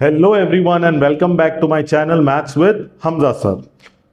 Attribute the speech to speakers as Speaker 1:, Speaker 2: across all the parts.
Speaker 1: Hello everyone and welcome back to my channel maths with Hamza sir.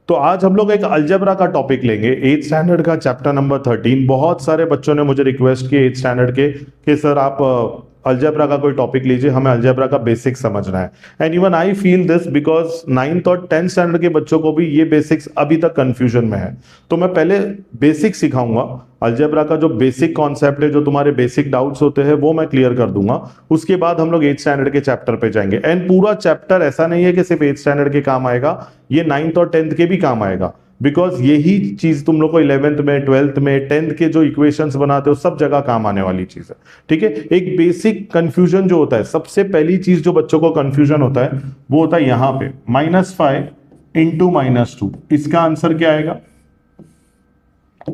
Speaker 1: तो आज हम लोग एक अलजेब्रा का टॉपिक लेंगे, 8th स्टैंडर्ड का चैप्टर नंबर 13। बहुत सारे बच्चों ने मुझे रिक्वेस्ट की 8th स्टैंडर्ड के कि सर आप अलजेब्रा का कोई टॉपिक लीजिए, हमें अलजेब्रा का बेसिक समझना है। And even I feel this because 9th और 10th स्टैंडर्ड के बच्चों को भी ये बेसिक्स अभी तक कंफ्यूजन में है। तो मैं पहले बेसिक सिखाऊंगा, अलजेब्रा का जो बेसिक कॉन्सेप्ट है, जो तुम्हारे बेसिक डाउट्स होते हैं वो मैं क्लियर कर दूंगा। उसके बाद हम लोग 8th स्टैंडर्ड के चैप्टर पे जाएंगे। एंड पूरा चैप्टर ऐसा नहीं है कि सिर्फ 8th स्टैंडर्ड के काम आएगा, ये 9th और 10th के भी काम आएगा। बिकॉज यही चीज तुम लोग को 11th में, 12th में, 10th के जो इक्वेशंस बनाते हो सब जगह काम आने वाली चीज है। ठीक है, एक बेसिक कंफ्यूजन जो होता है, सबसे पहली चीज जो बच्चों को कंफ्यूजन होता है वो होता है यहां पे -5 इंटू -2। इसका आंसर क्या आएगा?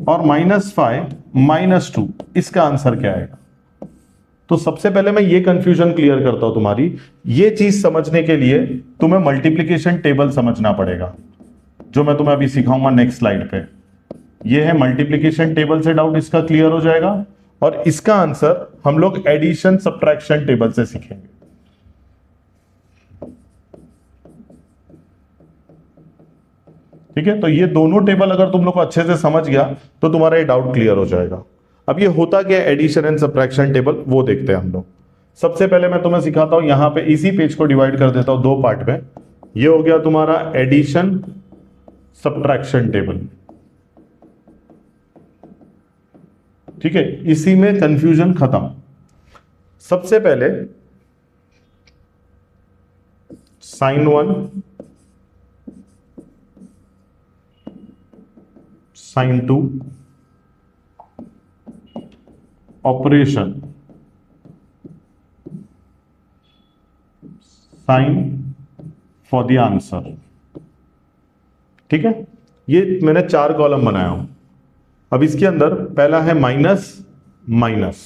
Speaker 1: और -5 -2 इसका आंसर क्या आएगा? तो सबसे पहले मैं ये कंफ्यूजन क्लियर करता हूं तुम्हारी। ये चीज समझने के लिए तुम्हें मल्टीप्लिकेशन टेबल समझना पड़ेगा, जो मैं तुम्हें अभी सिखाऊंगा नेक्स्ट स्लाइड पे। ये है मल्टीप्लिकेशन टेबल से डाउट इसका क्लियर हो जाएगा। और इसका आंसर हम लोग एडिशन सब्ट्रैक्शन टेबल से सीखेंगे। ठीक है, तो ये दोनों टेबल अगर तुम लोग को अच्छे से समझ गया तो तुम्हारा ये डाउट क्लियर हो जाएगा। अब ये होता क्या है एडिशन एंड सब्ट्रैक्शन टेबल, वो देखते हैं हम लोग। सबसे पहले मैं तुम्हें सिखाता हूं, यहां पे इसी पेज को डिवाइड कर देता हूं दो पार्ट में। ये हो गया तुम्हारा एडिशन सब्ट्रैक्शन टेबल। ठीक है, इसी में कंफ्यूजन खत्म। सबसे पहले sin 1 sin 2 operation sign for the answer. ठीक है, ये मैंने 4 कॉलम बनाया हूं। अब इसके अंदर पहला है माइनस माइनस,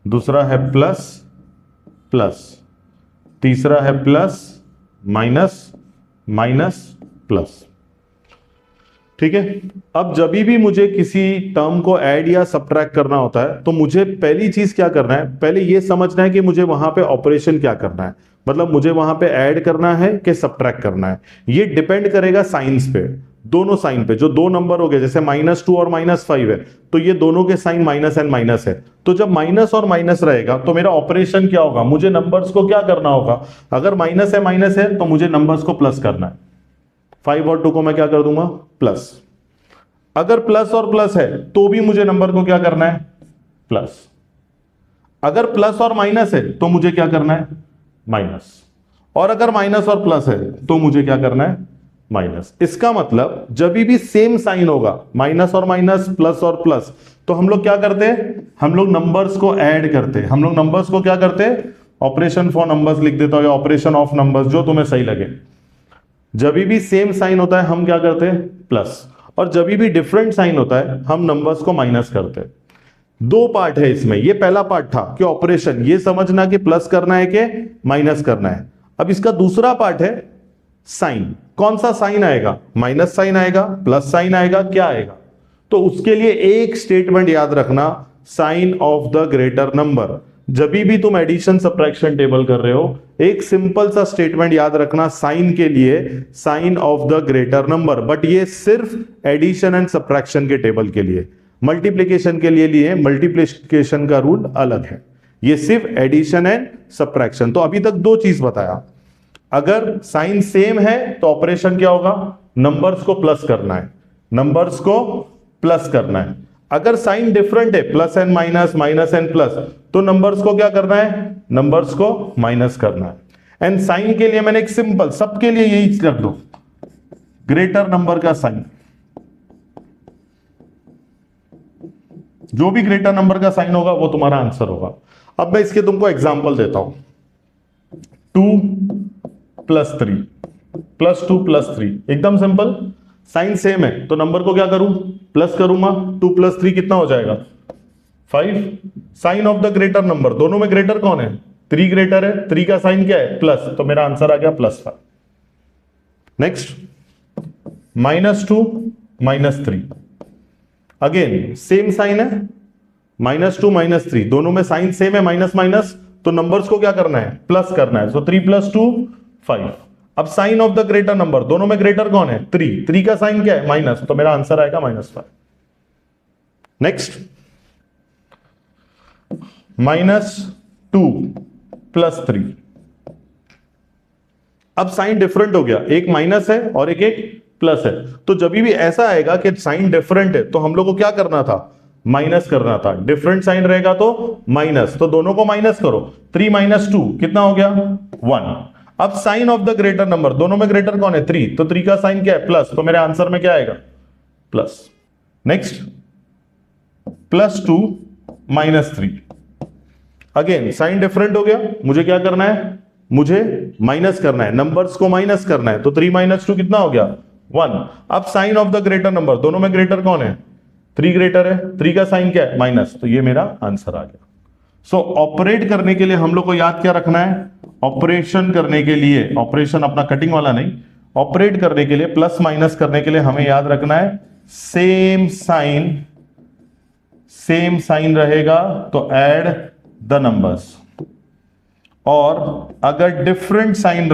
Speaker 1: दूसरा है प्लस प्लस, तीसरा है प्लस माइनस माइनस प्लस। ठीक है, अब जब भी मुझे किसी टर्म को ऐड या सब्ट्रैक्ट करना होता है तो मुझे पहली चीज क्या करना है, पहले ये समझना है कि मुझे वहां पे ऑपरेशन क्या करना है। मतलब मुझे वहां पे ऐड करना है कि सब्ट्रैक्ट करना है, ये डिपेंड करेगा साइंस पे, दोनों साइन पे। जो दो नंबर हो गए जैसे -2 और -5 है, तो ये दोनों के साइन माइनस एंड माइनस है। तो जब माइनस और माइनस रहेगा तो मेरा ऑपरेशन क्या होगा, मुझे नंबर्स को क्या करना होगा। अगर माइनस है तो मुझे नंबर्स को प्लस करना है। 5 और 2 को मैं क्या कर दूंगा, प्लस। अगर प्लस और प्लस है तो भी मुझे नंबर को क्या करना है, प्लस। अगर प्लस और माइनस है तो मुझे क्या करना है, माइनस। और अगर माइनस और प्लस है तो मुझे क्या करना है, माइनस। इसका मतलब जब भी सेम साइन होगा, माइनस और माइनस, प्लस और प्लस, तो हम लोग क्या करते हैं, हम लोग नंबर्स को ऐड करते हैं। हम लोग नंबर्स को क्या करते हैं, ऑपरेशन फॉर नंबर्स लिख देता हूं या ऑपरेशन ऑफ नंबर्स, जो तुम्हें सही लगे। जब भी सेम साइन होता है हम क्या करते हैं, प्लस। और जब भी डिफरेंट साइन होता है हम नंबर्स को माइनस करते हैं। 2 पार्ट है इसमें। ये पहला पार्ट था कि ऑपरेशन, ये समझना कि प्लस करना है कि माइनस करना है। अब इसका दूसरा पार्ट है साइन। कौन सा साइन आएगा, माइनस साइन आएगा, प्लस साइन आएगा, क्या आएगा। तो उसके लिए एक स्टेटमेंट याद रखना, sign of the greater number. जब भी तुम एडिशन सब्ट्रैक्शन टेबल कर रहे हो, एक सिंपल सा स्टेटमेंट याद रखना साइन के लिए, sign of the greater number. But ये सिर्फ एडिशन एंड सब्ट्रैक्शन के टेबल के लिए, मल्टीप्लिकेशन के लिए मल्टीप्लिकेशन का रूल अलग है। ये सिर्फ एडिशन एंड सब्ट्रैक्शन। तो अभी तक 2 चीज बताया। अगर साइन सेम है तो ऑपरेशन क्या होगा, नंबर्स को प्लस करना है, नंबर्स को प्लस करना है। अगर साइन डिफरेंट है, plus and minus, minus and plus, तो नंबर्स को क्या करना है, नंबर्स को माइनस करना है। एंड साइन के लिए मैंने एक सिंपल, सबके लिए यही कर दो, ग्रेटर नंबर का साइन। जो भी ग्रेटर नंबर का साइन होगा वो तुम्हारा आंसर होगा। अब मैं इसके तुमको एग्जांपल देता हूं। 2 + 3 +2 + 3, एकदम सिंपल। साइन सेम है तो नंबर को क्या करूं, प्लस करूंगा। 2 + 3 कितना हो जाएगा, 5। Sign of the greater number, दोनों में ग्रेटर कौन है, 3 ग्रेटर है। 3 का साइन क्या है, प्लस, तो मेरा आंसर आ गया +5। नेक्स्ट -2 -3, अगेन सेम साइन है, -2 -3, दोनों में साइन सेम है, माइनस माइनस, तो नंबर्स को क्या करना है, प्लस करना है। सो 3 + 2 5। अब sign of the greater number, दोनों में ग्रेटर कौन है, 3, 3 का साइन क्या है, माइनस, तो मेरा आंसर आएगा -5। नेक्स्ट, -2 + 3। अब साइन डिफरेंट हो गया, एक माइनस है और एक प्लस है। तो जब भी ऐसा आएगा कि साइन डिफरेंट है तो हम लोग को क्या करना था, माइनस करना था। डिफरेंट साइन रहेगा तो माइनस, तो दोनों को माइनस करो। 3 - 2 कितना हो गया, 1। अब sign of the greater number, दोनों में ग्रेटर कौन है, 3, तो 3 का साइन क्या है, प्लस, तो मेरे आंसर में क्या आएगा, plus. Next, +2 - 3। Again sine different हो गया, मुझे क्या करना है, मुझे माइनस करना है, नंबर्स को माइनस करना है। तो 3 - 2 कितना हो गया, 1। अब sign of the greater number, दोनों में ग्रेटर कौन है, 3 ग्रेटर है, 3 का साइन क्या है, माइनस, तो ये मेरा आंसर आ गया। सो ऑपरेट करने के लिए हम लोग को याद क्या रखना है, ऑपरेशन करने के लिए, ऑपरेशन अपना कटिंग वाला नहीं, ऑपरेट करने के लिए, प्लस माइनस करने के लिए हमें याद रखना है सेम साइन रहेगा तो ऐड द नंबर्स, और अगर डिफरेंट साइन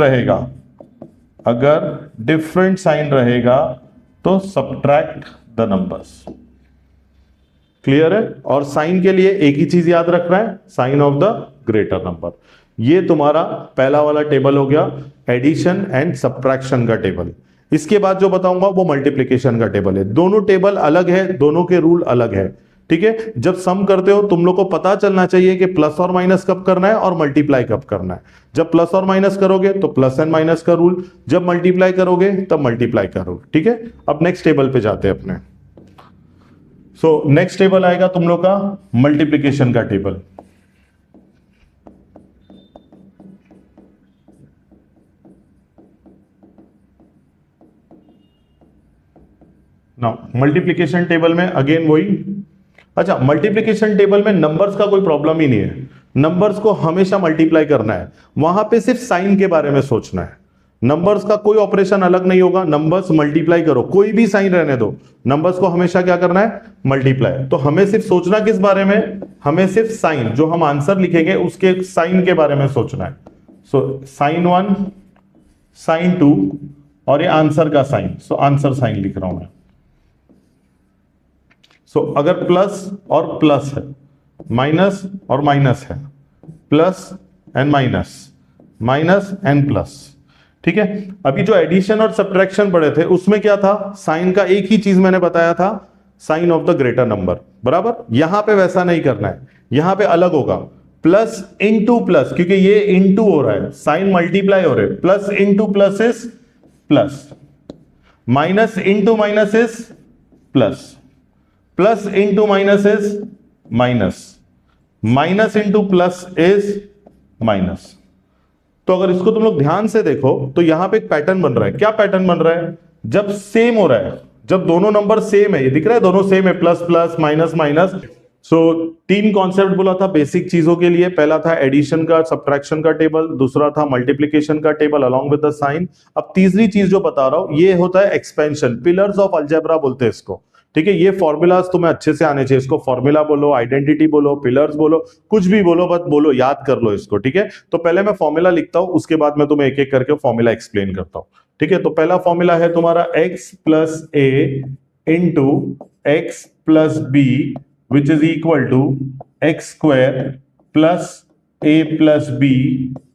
Speaker 1: रहेगा तो सब्ट्रैक्ट द नंबर्स। क्लियर है। और साइन के लिए एक ही चीज याद रखना है, sign of the greater number. ये तुम्हारा पहला वाला टेबल हो गया, एडिशन एंड सब्ट्रैक्शन का टेबल। इसके बाद जो बताऊंगा वो मल्टीप्लिकेशन का टेबल है। दोनों टेबल अलग है, दोनों के रूल अलग है, ठीक है। जब सम करते हो तुम लोग को पता चलना चाहिए कि प्लस और माइनस कब करना है और मल्टीप्लाई कब करना है। जब प्लस और माइनस करोगे तो प्लस एंड माइनस का रूल, जब मल्टीप्लाई करोगे तब मल्टीप्लाई करोगे, ठीक है। अब नेक्स्ट टेबल पे जाते हैं अपने। सो नेक्स्ट टेबल आएगा तुम लोग का मल्टीप्लिकेशन का टेबल। मल्टीप्लिकेशन टेबल में अगेन वही, अच्छा मल्टीप्लिकेशन टेबल में नंबर्स का कोई प्रॉब्लम ही नहीं है, नंबर्स को हमेशा मल्टीप्लाई करना है, वहां पे सिर्फ साइन के बारे में सोचना है। नंबर्स का कोई ऑपरेशन अलग नहीं होगा, नंबर्स मल्टीप्लाई करो, कोई भी साइन रहने दो, नंबर्स को हमेशा क्या करना है, मल्टीप्लाई। तो हमें सिर्फ सोचना किस बारे में, हमें सिर्फ साइन, जो हम आंसर लिखेंगे उसके साइन के बारे में सोचना है। सो sin 1 sin 2 और ये आंसर का साइन, सो आंसर साइन लिख रहा हूं मैं। सो अगर प्लस और प्लस है, माइनस और माइनस है, plus and minus, minus and plus, ठीक है। अभी जो एडिशन और सब्ट्रैक्शन पढ़े थे उसमें क्या था, साइन का एक ही चीज मैंने बताया था, sign of the greater number, बराबर। यहां पे वैसा नहीं करना है, यहां पे अलग होगा, प्लस इंटू प्लस, क्योंकि ये इंटू हो रहा है, साइन मल्टीप्लाई हो रहे हैं, plus into plus is plus, minus into minus is plus, plus into minus is minus, minus into plus is minus. तो अगर इसको तुम लोग ध्यान से देखो तो यहां पे एक पैटर्न बन रहा है। क्या पैटर्न बन रहा है, जब सेम हो रहा है, जब दोनों नंबर सेम है, ये दिख रहा है दोनों सेम है, प्लस प्लस माइनस माइनस। सो 3 कॉन्सेप्ट बोला था बेसिक चीजों के लिए, पहला था एडिशन का सब्ट्रैक्शन का टेबल, दूसरा था मल्टीप्लिकेशन का table along with the sign. अब तीसरी चीज जो बता रहा हूं ये होता है एक्सपेंशन, पिलर्स ऑफ अलजेब्रा बोलते हैं इसको, ठीक है। ये फॉर्मूलाज तुम्हें अच्छे से आने चाहिए, इसको फॉर्मूला बोलो, आइडेंटिटी बोलो, पिलर्स बोलो, कुछ भी बोलो, बस बोलो, याद कर लो इसको, ठीक है। तो पहले मैं फॉर्मूला लिखता हूं, उसके बाद मैं तुम्हें एक एक करके फॉर्मूला एक्सप्लेन करता हूं, ठीक है। तो पहला फॉर्मूला है तुम्हारा x plus A into x plus B which is equal to x square plus A plus B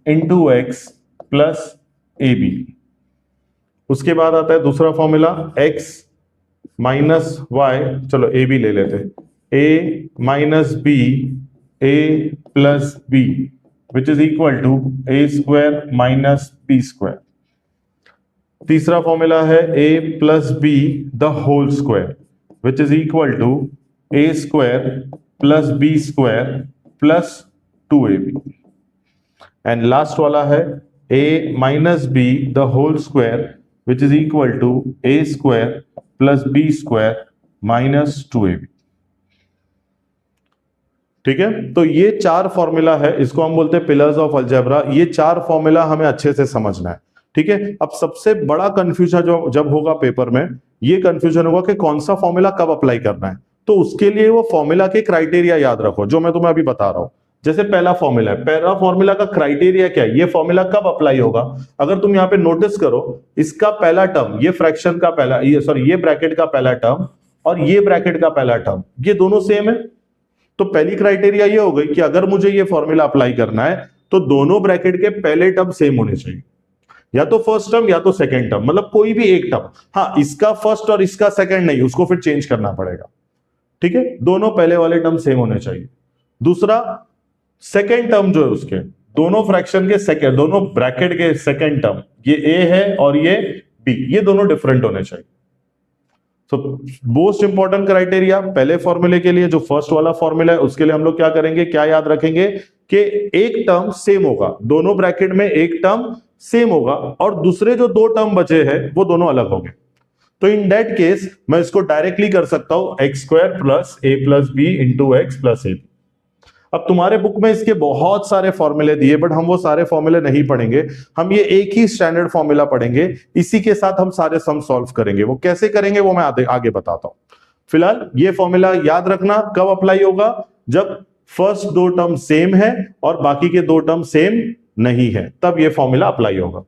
Speaker 1: into x plus A B. उसके बाद आता है दूसरा फॉर्मूला x माइनस वाई, चलो ए बी ले लेते, A minus B A plus B which is equal to A square minus B square. तीसरा formula है A plus B the whole square which is equal to A square plus B square plus 2ab। And last वाला है A minus B the whole square which is equal to A square plus B square minus 2ab, ठीक है। तो ये 4 formula है, इसको हम बोलते हैं पिलर्स ऑफ अलजेब्रा। ये 4 फॉर्मूला हमें अच्छे से समझना है, ठीक है। अब सबसे बड़ा कंफ्यूजन जो जब होगा पेपर में, ये कंफ्यूजन होगा कि कौन सा फॉर्मूला कब अप्लाई करना है। तो उसके लिए वो फॉर्मूला के क्राइटेरिया याद रखो जो मैं तुम्हें अभी बता रहा हूं। जैसे पहला फॉर्मूला है, पहला फॉर्मूला का क्राइटेरिया क्या है, ये फॉर्मूला कब अप्लाई होगा? अगर तुम यहां पे नोटिस करो, इसका पहला टर्म, ये फ्रैक्शन का पहला, ये ब्रैकेट का पहला टर्म और ये ब्रैकेट का पहला टर्म, ये दोनों सेम है। तो पहली क्राइटेरिया ये हो गई कि अगर मुझे ये फॉर्मूला अप्लाई करना है तो दोनों ब्रैकेट के पहले टर्म सेम होने चाहिए, या तो फर्स्ट टर्म या तो सेकंड टर्म, मतलब कोई भी एक टर्म। हाँ, इसका फर्स्ट और इसका सेकंड नहीं, उसको फिर चेंज करना पड़ेगा। ठीक है, दोनों पहले वाले टर्म सेम होने चाहिए। दूसरा, सेकंड टर्म जो है उसके दोनों फ्रैक्शन के सेकंड, दोनों ब्रैकेट के सेकंड टर्म, ये ए है और ये बी, ये दोनों डिफरेंट होने चाहिए। तो मोस्ट इंपॉर्टेंट क्राइटेरिया पहले फॉर्मूले के लिए, जो फर्स्ट वाला फॉर्मूला है उसके लिए हम लोग क्या करेंगे, क्या याद रखेंगे कि एक टर्म सेम होगा, दोनों ब्रैकेट में एक टर्म सेम होगा और दूसरे जो दो टर्म बचे हैं वो दोनों अलग होंगे। तो इन दैट केस मैं इसको डायरेक्टली कर सकता हूं x square plus A plus B into x plus a. अब तुम्हारे बुक में इसके बहुत सारे फॉर्मूले दिए, बट हम वो सारे फॉर्मूले नहीं पढ़ेंगे, हम ये एक ही स्टैंडर्ड फॉर्मूला पढ़ेंगे, इसी के साथ हम सारे सम सॉल्व करेंगे। वो कैसे करेंगे वो मैं आगे बताता हूं। फिलहाल ये फॉर्मूला याद रखना कब अप्लाई होगा, जब फर्स्ट दो टर्म सेम है और बाकी के दो टर्म सेम नहीं है, तब ये फॉर्मूला अप्लाई होगा।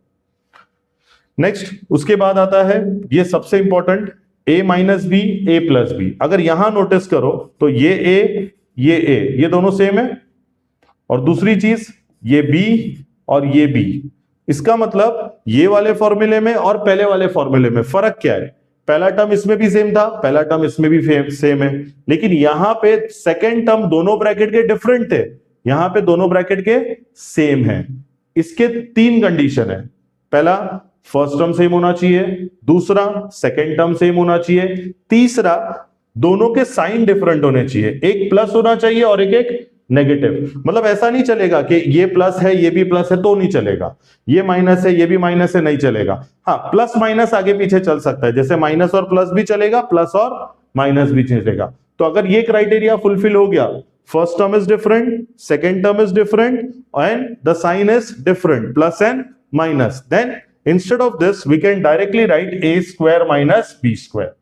Speaker 1: नेक्स्ट उसके बाद आता है ये सबसे important, a minus B A plus B. अगर यहां नोटिस करो तो ये a ये दोनों सेम है, और दूसरी चीज ये b और ये b। इसका मतलब ये वाले फॉर्मूले में और पहले वाले फॉर्मूले में फर्क क्या है? पहला टर्म इसमें भी सेम था, पहला टर्म इसमें भी सेम है, लेकिन यहां पे सेकेंड टर्म दोनों ब्रैकेट के डिफरेंट थे, यहां पे दोनों ब्रैकेट के सेम है। इसके तीन कंडीशन है, पहला फर्स्ट टर्म सेम होना चाहिए, दूसरा सेकेंड टर्म सेम होना चाहिए, तीसरा दोनों के साइन डिफरेंट होने चाहिए, एक प्लस होना चाहिए और एक नेगेटिव। मतलब ऐसा नहीं चलेगा कि ये प्लस है ये भी प्लस है तो नहीं चलेगा, ये माइनस है ये भी माइनस है, नहीं चलेगा। हाँ, प्लस माइनस आगे पीछे चल सकता है, जैसे माइनस और प्लस भी चलेगा, प्लस और माइनस भी चलेगा। तो अगर ये क्राइटेरिया फुलफिल हो गया, first term is different, second term is different and the sign is different, plus and minus, then instead of this we can directly write a square minus b square।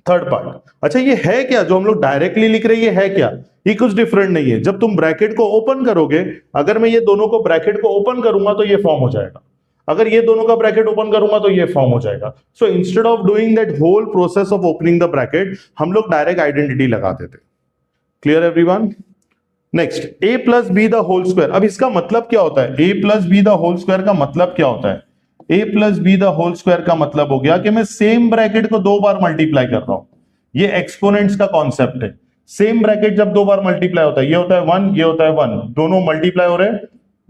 Speaker 1: Third part, अच्छा ये है क्या जो हम लोग directly लिख रहे हैं, ये है क्या? ये कुछ डिफरेंट नहीं है। जब तुम ब्रैकेट को ओपन करोगे, अगर मैं ये दोनों को ब्रैकेट को ओपन करूंगा तो ये फॉर्म हो जाएगा, अगर ये दोनों का ब्रैकेट ओपन करूंगा तो ये फॉर्म हो जाएगा। So instead of doing that whole process of opening the bracket, हम लोग डायरेक्ट आइडेंटिटी लगा देते। Clear everyone? Next, a plus B the whole square. अब इसका मतलब क्या होता है? a plus B the whole square का मतलब क्या होता है? a plus B the whole square का मतलब हो गया कि मैं सेम ब्रैकेट को दो बार मल्टीप्लाई कर रहा हूं। ये एक्सपोनेंट्स का कॉन्सेप्ट है। सेम ब्रैकेट जब दो बार मल्टीप्लाई होता है, ये होता है 1, ये होता है 1, दोनों मल्टीप्लाई हो रहे हैं,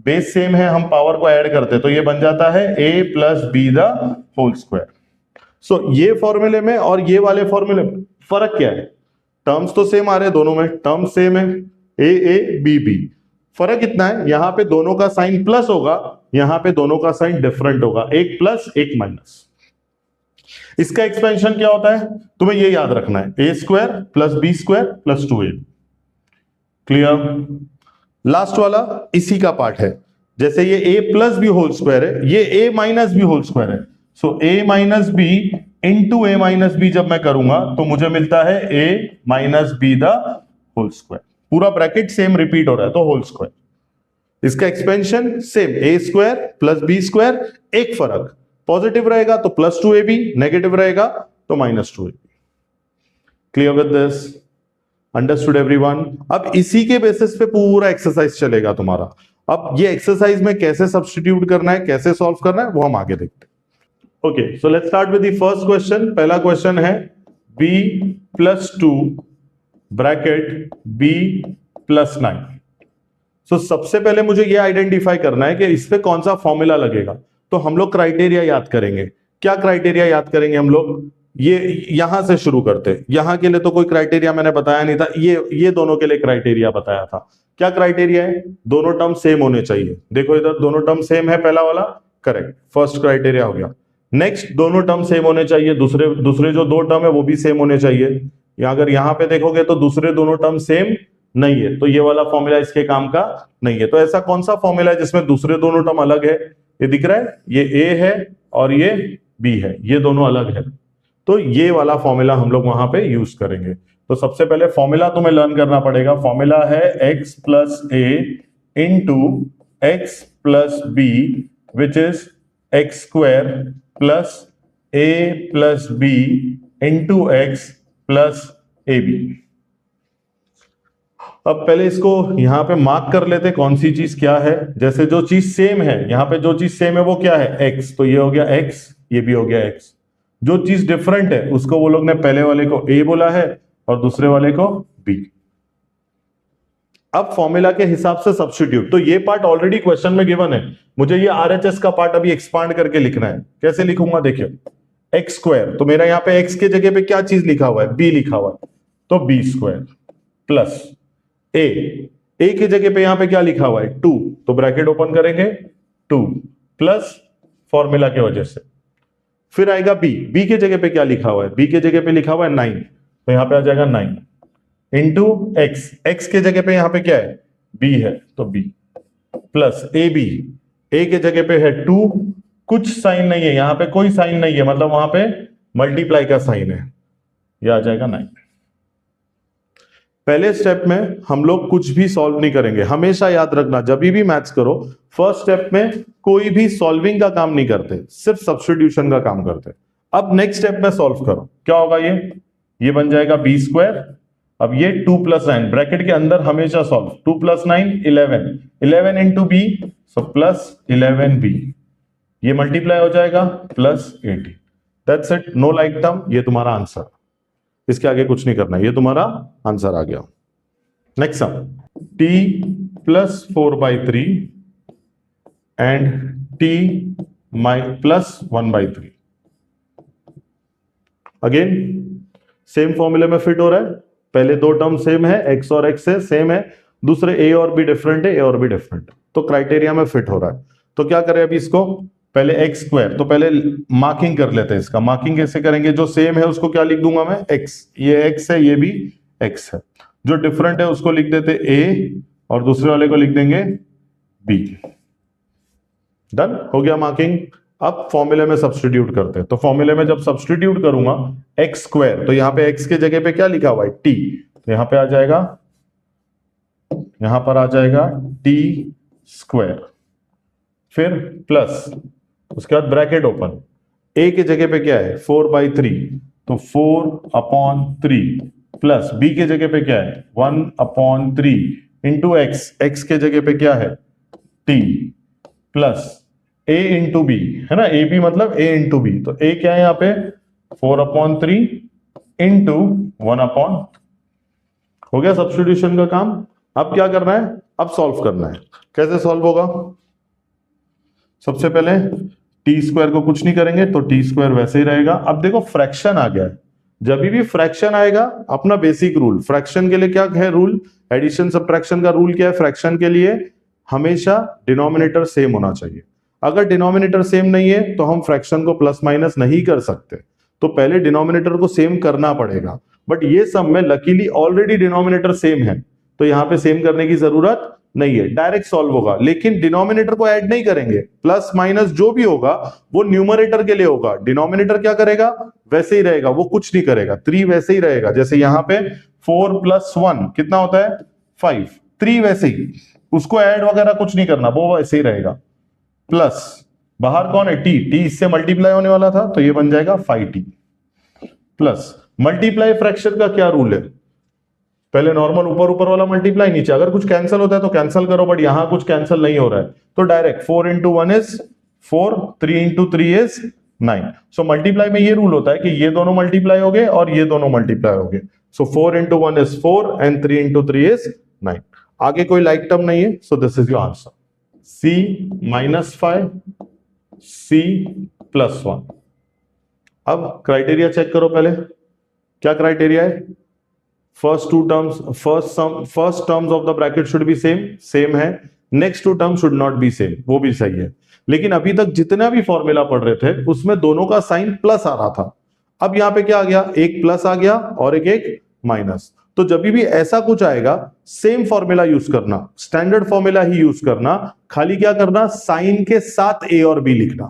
Speaker 1: बेस सेम है, हम पावर को ऐड करते हैं तो ये बन जाता है a plus B the whole square. So ये फॉर्मूले में और ये वाले फॉर्मूले में फर्क क्या है? टर्म्स तो सेम आ रहे हैं, दोनों में टर्म सेम है, ए बी बी। फर्क कितना है? यहां पे दोनों का साइन प्लस होगा, यहां पे दोनों का साइन डिफरेंट होगा, एक प्लस एक माइनस। इसका एक्सपेंशन क्या होता है तुम्हें ये याद रखना है, a square plus B square plus 2a। Clear? Last वाला इसी का पार्ट है, जैसे ये a plus b whole square है, ये a minus b whole square है। So a minus b into a minus b जब मैं करूंगा तो मुझे मिलता है a minus B the whole square. पूरा ब्रैकेट सेम रिपीट हो रहा है तो होल स्क्वायर। इसका expansion same, a square plus B square, एक फर्क, पॉजिटिव रहेगा तो प्लस 2ab, नेगेटिव रहेगा तो minus 2ab। Clear with this? Understood everyone? अब इसी के बेसिस पे पूरा एक्सरसाइज चलेगा तुम्हारा। अब ये एक्सरसाइज में कैसे सब्स्टिट्यूट करना है, कैसे सॉल्व करना है, वो हम आगे देखते हैं। Okay, so let's start with the first question. पहला क्वेश्चन है b plus 2 bracket b plus 9। सो सबसे पहले मुझे यह आइडेंटिफाई करना है कि इस पे कौन सा फॉर्मूला लगेगा। तो हम लोग क्राइटेरिया याद करेंगे। क्या क्राइटेरिया याद करेंगे हम लोग? ये यहां से शुरू करते। यहां के लिए तो कोई क्राइटेरिया मैंने बताया नहीं था, ये दोनों के लिए क्राइटेरिया बताया था। क्या क्राइटेरिया है? दोनों टर्म सेम होने चाहिए। देखो इधर दोनों टर्म सेम है, पहला वाला करेक्ट, फर्स्ट क्राइटेरिया हो गया। नेक्स्ट, दोनों टर्म सेम होने चाहिए, दूसरे जो दो टर्म है वो भी सेम होने चाहिए। या अगर यहां पे देखोगे तो दूसरे दोनों टर्म सेम नहीं है, तो ये वाला फॉर्मूला इसके काम का नहीं है। तो ऐसा कौन सा फॉर्मूला है जिसमें दूसरे दोनों टर्म अलग है? ये दिख रहा है, ये a है और ये b है, ये दोनों अलग है। तो ये वाला फॉर्मूला हम लोग वहां पे यूज करेंगे। तो सबसे पहले फॉर्मूला तुम्हें लर्न करना पड़ेगा। फॉर्मूला है x plus A into x plus B which is x square plus A plus B into x plus A B. अब पहले इसको यहां पे मार्क कर लेते कौन सी चीज क्या है। जैसे जो चीज सेम है, यहां पे जो चीज सेम है वो क्या है, x, तो ये हो गया x, ये भी हो गया x। जो चीज डिफरेंट है उसको वो लोग ने पहले वाले को a बोला है और दूसरे वाले को b। अब फॉर्मूला के हिसाब से सब्स्टिट्यूट, तो ये पार्ट ऑलरेडी क्वेश्चन में गिवन है, मुझे ये RHS का पार्ट अभी एक्सपांड करके लिखना है। कैसे लिखूंगा देखिए, एक्स स्क्वायर, तो मेरा यहां पे x के जगह पे क्या चीज लिखा हुआ है, b लिखा हुआ है, तो b स्क्वायर प्लस ए के जगह पे यहां पे क्या लिखा हुआ है 2, तो ब्रैकेट ओपन करेंगे 2 प्लस फॉर्मूला के वजह से। फिर आएगा बी के जगह पे क्या लिखा हुआ है, बी के जगह पे लिखा हुआ है 9, तो यहां पे आ जाएगा 9 इंटू एक्स के जगह पे यहां पे क्या है बी है, तो बी प्लस ए के जगह पे है 2, कुछ साइन नहीं है यहां पे, कोई साइन नहीं है, मतलब वहां पे मल्टीप्लाई का साइन है, यह आ जाएगा 9। पहले स्टेप में हम लोग कुछ भी सॉल्व नहीं करेंगे। हमेशा याद रखना जब भी मैथ्स करो, फर्स्ट स्टेप में कोई भी सॉल्विंग का काम नहीं करते, सिर्फ सब्स्टिट्यूशन का काम करते। अब नेक्स्ट स्टेप में सॉल्व करो, क्या होगा, ये बन जाएगा बी स्क्वायर। अब ये 2 प्लस 9 ब्रैकेट के अंदर हमेशा सॉल्व, 2 प्लस 9 11 into B, so plus 11b, ये मल्टीप्लाई हो जाएगा plus 80। That's it, no like term, ये तुम्हारा आंसर, इसके आगे कुछ नहीं करना, ये तुम्हारा आंसर आ गया। Next sum, t plus 4/3 and t plus 1/3। Again same फॉर्मूले में फिट हो रहा है, पहले दो टर्म सेम है, x और x से सेम है, दूसरे a और b डिफरेंट है, a और b डिफरेंट, तो क्राइटेरिया में फिट हो रहा है। तो क्या करें अभी इसको, पहले एक्स स्क्वायर, तो पहले मार्किंग कर लेते हैं इसका। मार्किंग कैसे करेंगे, जो सेम है उसको क्या लिख दूंगा मैं, एक्स, ये एक्स है, ये भी एक्स है, जो डिफरेंट है उसको लिख देते ए और दूसरे वाले को लिख देंगे बी। डन हो गया मार्किंग। अब फॉर्मूले में सब्स्टिट्यूट करते हैं, तो फॉर्मूले में जब सब्स्टिट्यूट करूंगा एक्स स्क्वायर, तो यहां पे एक्स के जगह पे क्या लिखा हुआ है टी, तो यहां पे आ जाएगा, यहां पर आ जाएगा टी स्क्वायर, फिर प्लस, उसके बाद ब्रैकेट ओपन, ए के जगह पे क्या है 4/3, तो 4/3 प्लस बी के जगह पे क्या है 1/3 इंटू एक्स के जगह पे क्या है टी प्लस ए इंटू बी, है ना, ए बी मतलब ए इंटू बी, तो ए क्या है यहाँ पे 4/3 इंटू 1/, हो गया सब्स्टिट्यूशन का काम। अब क्या करना है, अब सॉल्व करना है। कैसे सॉल्व होगा, सबसे पहले टी स्क्वायर को कुछ नहीं करेंगे, तो टी स्क्वायर वैसे ही रहेगा। अब देखो फ्रैक्शन आ गया है, जब भी फ्रैक्शन आएगा अपना बेसिक रूल, फ्रैक्शन के लिए क्या है रूल, एडिशन सब्ट्रैक्शन का रूल क्या है, फ्रैक्शन के लिए हमेशा डिनोमिनेटर सेम होना चाहिए। अगर डिनोमिनेटर सेम नहीं है तो हम फ्रैक्शन को प्लस माइनस नहीं कर सकते, तो पहले डिनोमिनेटर को सेम करना पड़ेगा। बट ये सब में लकीली ऑलरेडी डिनोमिनेटर सेम है, तो यहां पे सेम करने की जरूरत नहीं है, डायरेक्ट सॉल्व होगा। लेकिन डिनोमिनेटर को ऐड नहीं करेंगे, प्लस माइनस जो भी होगा वो न्यूमरेटर के लिए होगा, डिनोमिनेटर क्या करेगा वैसे ही रहेगा, वो कुछ नहीं करेगा, 3 वैसे ही रहेगा। जैसे यहां पे 4 + 1 कितना होता है 5, 3 वैसे ही, उसको ऐड वगैरह कुछ नहीं करना, वो वैसे ही रहेगा। प्लस बाहर कौन है टी, टी इससे मल्टीप्लाई होने वाला था, तो ये बन जाएगा 5t प्लस मल्टीप्लाई फ्रैक्शन का क्या रूल है, पहले नॉर्मल ऊपर ऊपर वाला मल्टीप्लाई, नीचे अगर कुछ कैंसिल होता है तो कैंसिल करो, बट यहां कुछ कैंसिल नहीं हो रहा है, तो direct 4 × 1 is 4, 3 × 3 is 9। So multiply में ये रूल होता है कि ये दोनों मल्टीप्लाई हो गए और ये दोनों मल्टीप्लाई हो गए, सो 4 × 1 इज 4 एंड 3 × 3 इज 9। आगे कोई लाइक टर्म नहीं है, सो this is your answer, c -5 c + 1। अब क्राइटेरिया चेक करो, पहले क्या क्राइटेरिया है, first terms of the bracket should be same है, next 2 term should not be same, वो भी सही है। लेकिन अभी तक जितना भी फॉर्मूला पढ़ रहे थे उसमें दोनों का साइन प्लस आ रहा था, अब यहां पे क्या आ गया, एक प्लस आ गया और एक माइनस। तो जब भी ऐसा कुछ आएगा सेम फॉर्मूला यूज करना, स्टैंडर्ड फॉर्मूला ही यूज करना, खाली क्या करना साइन के साथ ए और बी लिखना।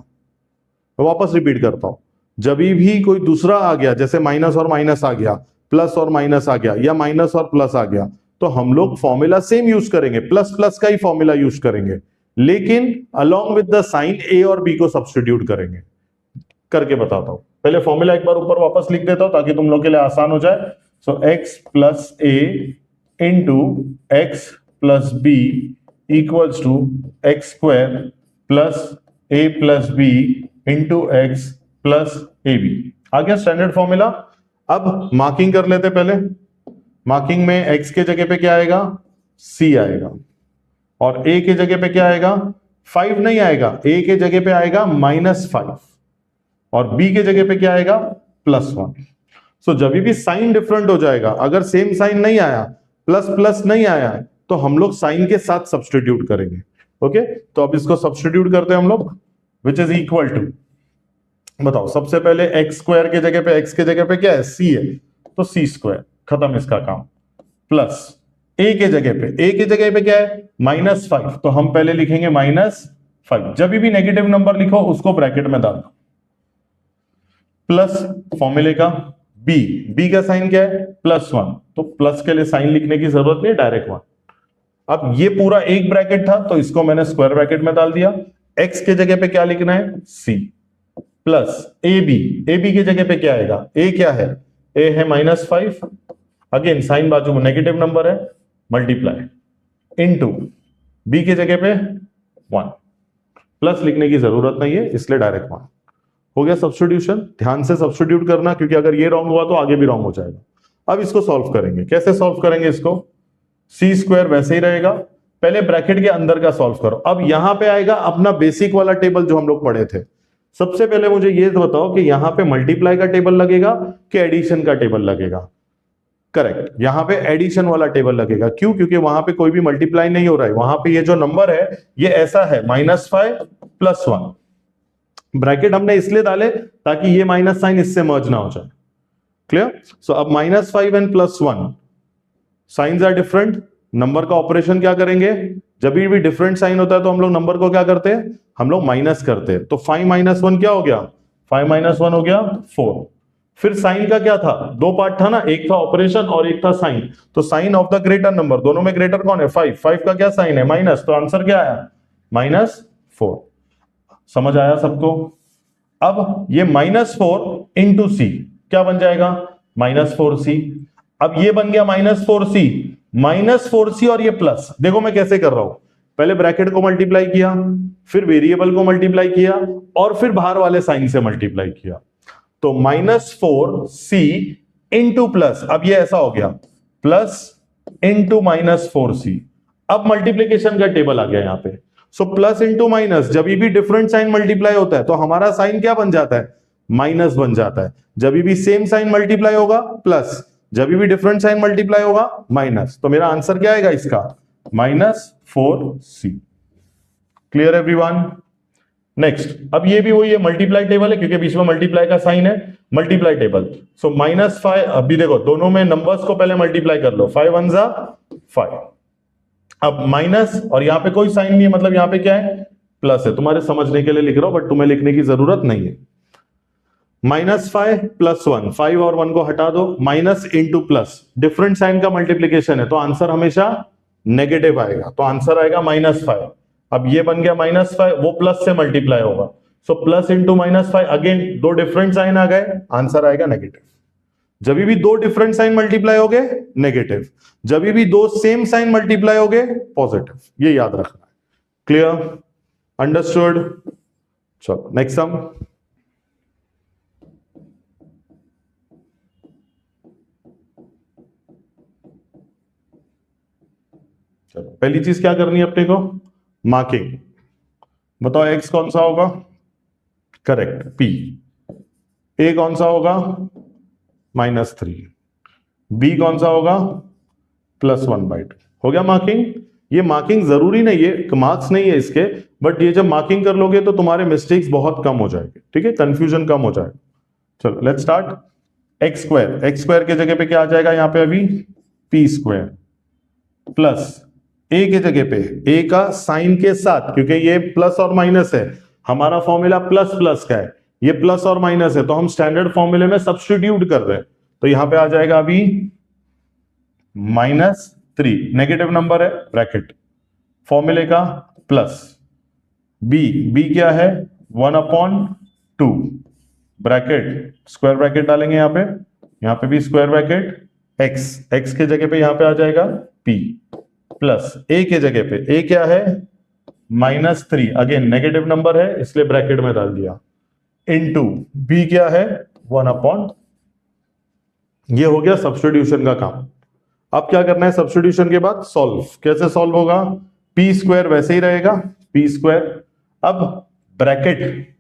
Speaker 1: मैं वापस रिपीट करता हूं, जब भी कोई दूसरा आ गया, जैसे माइनस और माइनस आ गया, प्लस और माइनस आ गया, या माइनस और प्लस आ गया, तो हम लोग फॉर्मूला सेम यूज करेंगे, प्लस प्लस का ही फॉर्मूला यूज करेंगे, लेकिन अलोंग विद द साइन ए और बी को सब्स्टिट्यूट करेंगे। करके बताता हूं, पहले फॉर्मूला एक बार ऊपर वापस लिख देता हूं ताकि तुम लोग के लिए आसान हो जाए। So x plus A into x plus b equals to x square plus A plus B into x plus A b. आ गया स्टैंडर्ड फॉर्मूला। अब मार्किंग कर लेते पहले। मार्किंग में एक्स के जगह पे क्या आएगा, सी आएगा, और ए के जगह पे क्या आएगा, 5 नहीं आएगा, ए के जगह पे आएगा -5, और बी के जगह पे क्या आएगा, +1। सो जब भी साइन डिफरेंट हो जाएगा, अगर सेम साइन नहीं आया, प्लस प्लस नहीं आया, तो हम लोग साइन के साथ सब्स्टिट्यूट करेंगे। ओके, तो अब इसको सब्स्टिट्यूट करते हैं हम लोग, विच इज इक्वल टू, बताओ सबसे पहले एक्स स्क्वायर के जगह पे, एक्स के जगह पे क्या है, सी है, तो सी स्क्वायर, खत्म इसका काम, प्लस ए के जगह पे, ए के जगह पे क्या है, -5, तो हम पहले लिखेंगे -5। जब भी नेगेटिव नंबर लिखो उसको ब्रैकेट में डाल दो, प्लस फॉर्मूले का बी, बी का साइन क्या है, +1, तो प्लस के लिए साइन लिखने की जरूरत नहीं, डायरेक्ट 1। अब ये पूरा एक ब्रैकेट था तो इसको मैंने स्क्वायर ब्रैकेट में डाल दिया। एक्स के जगह पे क्या लिखना है, सी, प्लस ए बी के जगह पे क्या आएगा, ए क्या है, ए है -5, अगेन साइन बाजू में नेगेटिव नंबर है, मल्टीप्लाई इनटू बी के जगह पे 1, प्लस लिखने की जरूरत नहीं है इसलिए डायरेक्ट 1 हो गया सब्स्टिट्यूशन। ध्यान से सब्स्टिट्यूट करना, क्योंकि अगर ये रॉन्ग हुआ तो आगे भी रॉन्ग हो जाएगा। अब इसको सॉल्व करेंगे, कैसे सॉल्व करेंगे इसको, सी स्क्वायर वैसे ही रहेगा, पहले ब्रैकेट के अंदर का सॉल्व करो। अब यहां पे आएगा अपना बेसिक वाला टेबल जो हम लोग पढ़े थे। सबसे पहले मुझे ये बताओ कि यहां पे मल्टीप्लाई का टेबल लगेगा कि एडिशन का टेबल लगेगा। करेक्ट, यहां पे एडिशन वाला टेबल लगेगा। क्यों, क्योंकि वहां पे कोई भी मल्टीप्लाई नहीं हो रहा है, वहां पे ये जो नंबर है ये ऐसा है, -5 + 1। ब्रैकेट हमने इसलिए डाले ताकि ये माइनस साइन इससे मर्ज ना हो जाए। क्लियर, सो अब -5 and +1 signs are different, number का ऑपरेशन क्या करेंगे, जब भी डिफरेंट साइन होता है तो हम लोग नंबर को क्या करते हैं, हम लोग माइनस करते हैं। तो 5 - 1 क्या हो गया, 5 - 1 हो गया 4। फिर साइन का क्या था, दो पार्ट था ना, एक था ऑपरेशन और एक था साइन। तो sign of the greater number, दोनों में ग्रेटर कौन है, 5, 5 का क्या साइन है, माइनस, तो आंसर क्या आया, -4। समझ आया सबको। अब ये -4 इंटू सी क्या बन जाएगा, -4c। अब ये बन गया -4c और ये प्लस, देखो मैं कैसे कर रहा हूं, पहले ब्रैकेट को मल्टीप्लाई किया, फिर वेरिएबल को मल्टीप्लाई किया, और फिर बाहर वाले साइन से मल्टीप्लाई किया। तो -4c इंटू प्लस, अब ये ऐसा हो गया, प्लस इंटू -4c। अब मल्टीप्लीकेशन का टेबल आ गया यहां पे। सो प्लस इंटू माइनस, जब भी डिफरेंट साइन मल्टीप्लाई होता है तो हमारा साइन क्या बन जाता है, माइनस बन जाता है। जब भी सेम साइन मल्टीप्लाई होगा प्लस, जब भी डिफरेंट साइन मल्टीप्लाई होगा माइनस। तो मेरा आंसर क्या आएगा इसका, -4c। Clear everyone. नेक्स्ट, अब ये भी वही है, मल्टीप्लाई टेबल है क्योंकि बीच में मल्टीप्लाई का साइन है, मल्टीप्लाई टेबल। सो -5, अभी देखो दोनों में नंबर्स को पहले मल्टीप्लाई कर लो, 5 1 जा 5। अब माइनस, और यहां पे कोई साइन नहीं है, मतलब यहां पे क्या है, प्लस है। तुम्हारे समझने के लिए लिख रहा हूं, बट तुम्हें लिखने की जरूरत नहीं है। -5 + 1, 5 और 1 को हटा दो, minus into plus, different sign का मल्टीप्लीकेशन है तो आंसर हमेशा नेगेटिव आएगा, तो आंसर आएगा -5। अब ये बन गया -5, वो प्लस से मल्टीप्लाई होगा, सो प्लस इंटू -5, अगेन दो डिफरेंट साइन आ गए, आंसर आएगा नेगेटिव। जब भी दो डिफरेंट साइन मल्टीप्लाई हो गए नेगेटिव, जब भी दो सेम साइन मल्टीप्लाई हो गए पॉजिटिव, ये याद रखना है। Clear, understood. चलो नेक्स्ट सम। चलो पहली चीज क्या करनी है अपने को, मार्किंग। बताओ एक्स कौन सा होगा, करेक्ट P। ए कौन सा होगा, -3। बी कौन सा होगा, +1/2। हो गया मार्किंग। ये मार्किंग जरूरी नहीं है, मार्क्स नहीं है इसके, बट ये जब मार्किंग कर लोगे तो तुम्हारे मिस्टेक्स बहुत कम हो जाएंगे, ठीक है, कंफ्यूजन कम हो जाएगा। चलो लेट्स स्टार्ट। एक्स स्क्वायर के जगह पे क्या आ जाएगा यहां पे अभी, p² प्लस ए के जगह पे, ए का साइन के साथ, क्योंकि ये प्लस और माइनस है, हमारा फॉर्मूला प्लस प्लस का है, ये प्लस और माइनस है तो हम स्टैंडर्ड फॉर्मूले में सब्स्टिट्यूट कर रहे हैं, तो यहां पे आ जाएगा अभी -3, नेगेटिव नंबर है ब्रैकेट फॉर्मूले का, प्लस बी क्या है 1/2 ब्रैकेट, स्क्वायर ब्रैकेट डालेंगे यहां पे भी स्क्वायर ब्रैकेट, x के जगह पे यहां पे आ जाएगा p, प्लस a के जगह पे a क्या है -3, अगेन नेगेटिव नंबर है इसलिए ब्रैकेट में डाल दिया, इनटू b क्या है 1/, ये हो गया सब्स्टिट्यूशन का काम। अब क्या करना है सब्स्टिट्यूशन के बाद सॉल्व, कैसे सॉल्व होगा, p स्क्वायर वैसे ही रहेगा p स्क्वायर, अब ब्रैकेट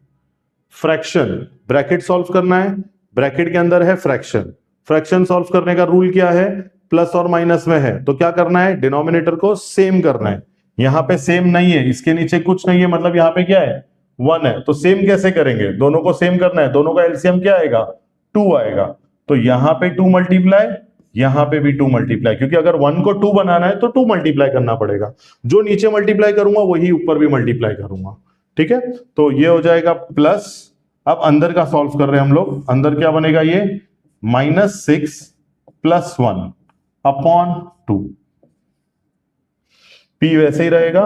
Speaker 1: फ्रैक्शन, ब्रैकेट सॉल्व करना है, ब्रैकेट के अंदर है फ्रैक्शन, फ्रैक्शन सॉल्व करने का रूल क्या है, प्लस और माइनस में है तो क्या करना है डिनोमिनेटर को सेम करना है, यहां पे सेम नहीं है, इसके नीचे कुछ नहीं है, मतलब यहां पे क्या है 1 है, तो सेम कैसे करेंगे, दोनों को सेम करना है, दोनों का एलसीएम क्या आएगा 2 आएगा, तो यहां पे 2 मल्टीप्लाई, यहां पे भी 2 मल्टीप्लाई, क्योंकि अगर 1 को 2 बनाना है तो 2 मल्टीप्लाई करना पड़ेगा, जो नीचे मल्टीप्लाई करूंगा वही ऊपर भी मल्टीप्लाई करूंगा, ठीक है, तो ये हो जाएगा प्लस, अब अंदर का सॉल्व कर रहे हैं हम लोग, अंदर क्या बनेगा ये -6 + 1/2, p वैसे ही रहेगा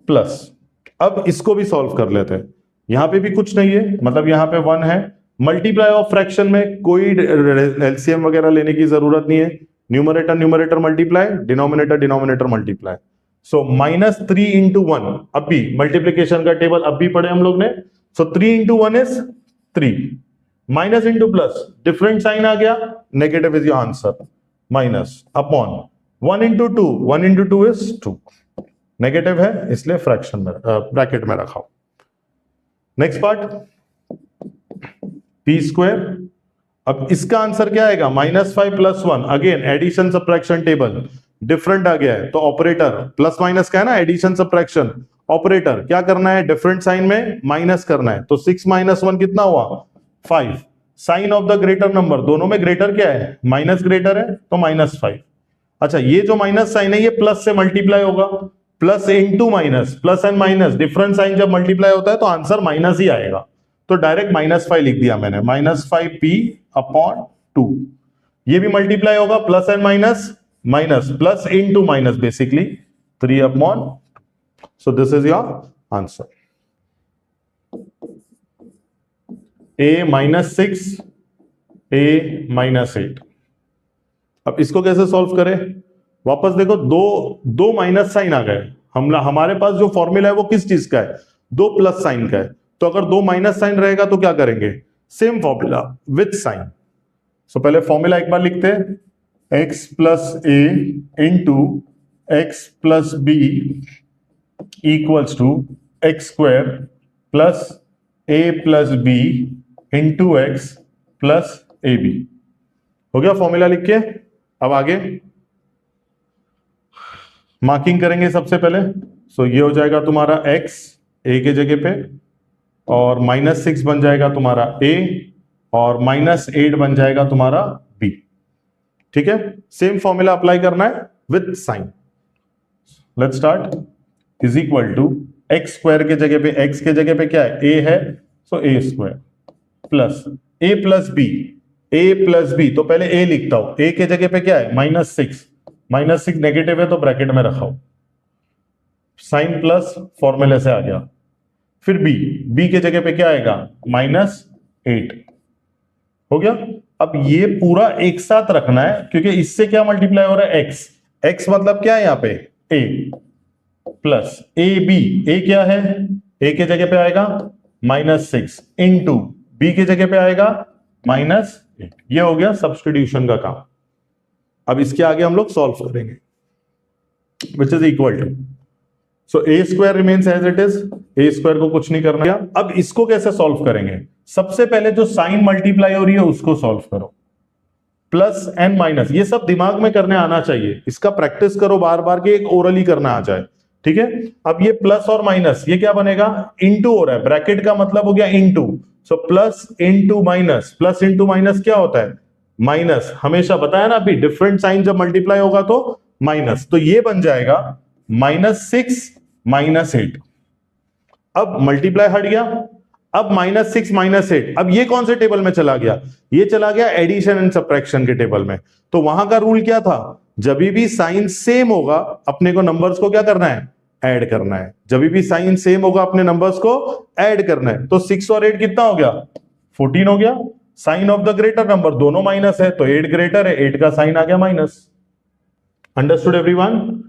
Speaker 1: प्लस, अब इसको भी सॉल्व कर लेते हैं, यहां पे भी कुछ नहीं है, मतलब यहां पे 1 है, मल्टीप्लाई ऑफ फ्रैक्शन में कोई एलसीएम वगैरह लेने की जरूरत नहीं है, numerator numerator multiply, denominator denominator multiply, so -3 × 1, अब भी मल्टीप्लीकेशन का टेबल अब भी पढ़े हम लोग ने, so 3 × 1 is 3, minus into plus, different sign आ गया, negative is your answer, minus upon 1 × 2, 1 × 2 is 2, नेगेटिव है इसलिए फ्रैक्शन में ब्रैकेट में रखा। नेक्स्ट पार्ट p स्क्वायर, अब इसका आंसर क्या आएगा -5 + 1, again addition subtraction table different आ गया है, तो ऑपरेटर प्लस माइनस का है ना, एडिशन सब्ट्रैक्शन, ऑपरेटर क्या करना है डिफरेंट साइन में माइनस करना है, तो 6 - 1 कितना हुआ 5, sign of the greater number, दोनों में ग्रेटर क्या है माइनस ग्रेटर है तो -5, अच्छा ये जो माइनस साइन है ये प्लस से मल्टीप्लाई होगा, plus into minus, plus and minus different sign जब मल्टीप्लाई होता है तो आंसर माइनस ही आएगा, तो डायरेक्ट -5 लिख दिया मैंने, -5p/2, ये भी मल्टीप्लाई होगा plus and minus, minus plus into minus basically 3/, so this is your answer, a -6 a -8। अब इसको कैसे सॉल्व करें, वापस देखो दो माइनस साइन आ गए, हमारे पास जो फॉर्मूला है वो किस चीज का है 2 प्लस साइन का है, तो अगर 2 माइनस साइन रहेगा तो क्या करेंगे सेम फॉर्मूला विथ साइन, सो पहले फॉर्मूला एक बार लिखते हैं, x + a × x + b = x² + a + b × x + ab, हो गया फॉर्मूला लिख के। अब आगे मार्किंग करेंगे सबसे पहले, सो ये हो जाएगा तुम्हारा x a के जगह पे, और -6 बन जाएगा तुम्हारा a, और -8 बन जाएगा तुम्हारा b, ठीक है, सेम फॉर्मूला अप्लाई करना है with sign, let's start, is equal to x² के जगह पे, x के जगह पे क्या है a है, सो a² plus a + b, a + b, तो पहले a लिखता हूं, a के जगह पे क्या है -6 नेगेटिव है तो ब्रैकेट में रखा हूं, साइन प्लस फॉर्मूले से आ गया, फिर b के जगह पे क्या आएगा -8, हो गया। अब ये पूरा एक साथ रखना है क्योंकि इससे क्या मल्टीप्लाई हो रहा है x मतलब क्या है यहाँ पे a प्लस ab, a क्या है a के जगह पे आएगा -6 इंटू b के जगह पे आएगा -8, ये हो गया सब्स्टिट्यूशन का काम। अब इसके आगे हम लोग सॉल्व करेंगे, which is equal to, so a² remains as it is, a² को कुछ नहीं करना है। अब इसको कैसे सॉल्व करेंगे, सबसे पहले जो साइन मल्टीप्लाई हो रही है उसको सॉल्व करो, प्लस एंड माइनस ये सब दिमाग में करने आना चाहिए, इसका प्रैक्टिस करो बार बार के एक ओरली करना आ जाए, ठीक है। अब ये प्लस और माइनस ये क्या बनेगा इनटू हो रहा है, ब्रैकेट का मतलब हो गया into, so plus into minus, plus into minus क्या होता है माइनस, हमेशा बताया ना अभी डिफरेंट साइन जब मल्टीप्लाई होगा तो माइनस, तो ये बन जाएगा -6 -8। अब मल्टीप्लाई हट गया, अब -6 -8, अब ये कौन से टेबल में चला गया? ये चला गया एडिशन एंड सब्ट्रैक्शन के टेबल में। तो वहां का रूल क्या था? जब भी साइन सेम होगा अपने को नंबर्स को क्या करना है? ऐड करना है। जब भी साइन सेम होगा अपने नंबर्स को ऐड करना है। तो 6 और 8 कितना हो गया? 14 हो गया। Sign of the greater number, दोनों माइनस है तो 8 ग्रेटर है, 8 का साइन आ गया माइनस। Understood everyone?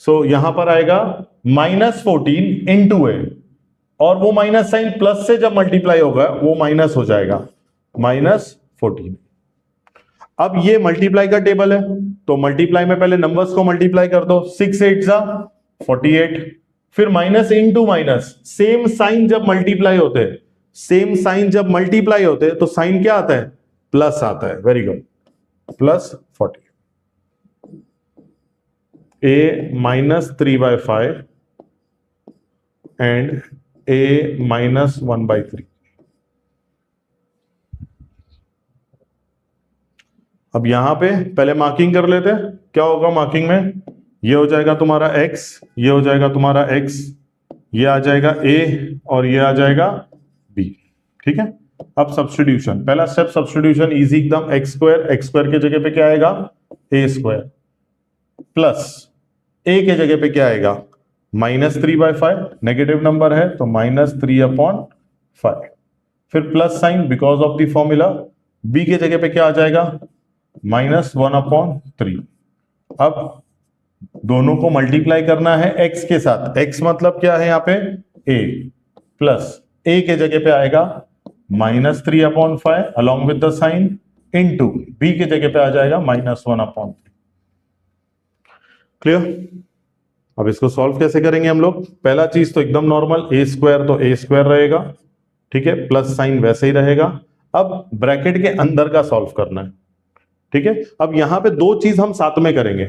Speaker 1: सो यहां पर आएगा -14 इंटू ए, और वो माइनस साइन प्लस से जब मल्टीप्लाई होगा वो माइनस हो जाएगा, -14। अब ये मल्टीप्लाई का टेबल है, तो मल्टीप्लाई में पहले नंबर्स को मल्टीप्लाई कर दो। 6 8 जा 48, फिर minus into minus. Same sign जब मल्टीप्लाई होते हैं, सेम साइन जब मल्टीप्लाई होते हैं तो साइन क्या आता है? प्लस आता है। Very good, +40। a -3/5 and a -1/3। अब यहां पे पहले मार्किंग कर लेते हैं। क्या होगा मार्किंग में? ये हो जाएगा तुम्हारा x, ये हो जाएगा तुम्हारा x, ये आ जाएगा a और ये आ जाएगा b। ठीक है, अब सब्स्टिट्यूशन, पहला स्टेप सब्स्टिट्यूशन इजी एकदम। x स्क्वायर के जगह पे क्या आएगा? a² प्लस a के जगह पे क्या आएगा? -3/5, नेगेटिव नंबर है तो -3/5, फिर plus sign because of the formula. b के जगह पे क्या आ जाएगा? -1/3। अब दोनों को मल्टीप्लाई करना है x के साथ। x मतलब क्या है यहाँ पे? a, प्लस a के जगह पे आएगा -3/5 along with the sign, into b के जगह पे आ जाएगा -1/3। क्लियर? अब इसको सॉल्व कैसे करेंगे हम लोग? पहला चीज तो एकदम नॉर्मल, a² तो a² रहेगा, ठीक है, प्लस साइन वैसे ही रहेगा। अब ब्रैकेट के अंदर का सॉल्व करना है, ठीक है। अब यहां पे दो चीज हम साथ में करेंगे।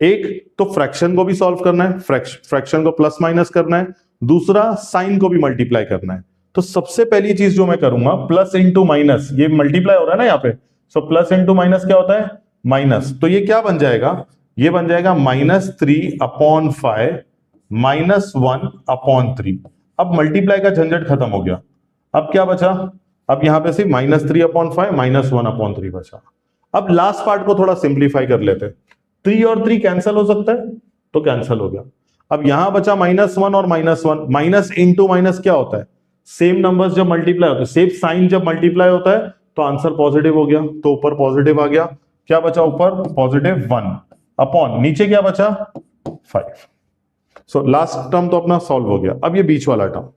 Speaker 1: एक तो फ्रैक्शन को भी सॉल्व करना है, फ्रैक्शन को प्लस माइनस करना है, दूसरा साइन को भी मल्टीप्लाई करना है। तो सबसे पहली चीज जो मैं करूंगा, प्लस इंटू माइनस, ये मल्टीप्लाई हो रहा है ना यहाँ पे, सो प्लस इंटू माइनस क्या होता है? माइनस। तो ये क्या बन जाएगा? ये बन जाएगा -3/5 -1/3। अब मल्टीप्लाई का झंझट खत्म हो गया। अब क्या बचा? अब यहां पे सिर्फ -3/5 -1/3 बचा। अब लास्ट पार्ट को थोड़ा सिंप्लीफाई कर लेते हैं। 3 और 3 कैंसिल हो सकता है, तो कैंसिल हो गया। अब यहां बचा -1 और -1। माइनस इंटू माइनस क्या होता है? सेम नंबर्स जब मल्टीप्लाई होते हैं, सेम साइन जब मल्टीप्लाई होता है तो आंसर पॉजिटिव हो गया, तो ऊपर पॉजिटिव आ गया। क्या बचा ऊपर? +1 अपॉन नीचे क्या बचा? 5। सो लास्ट टर्म तो अपना सॉल्व हो गया। अब ये बीच वाला टर्म,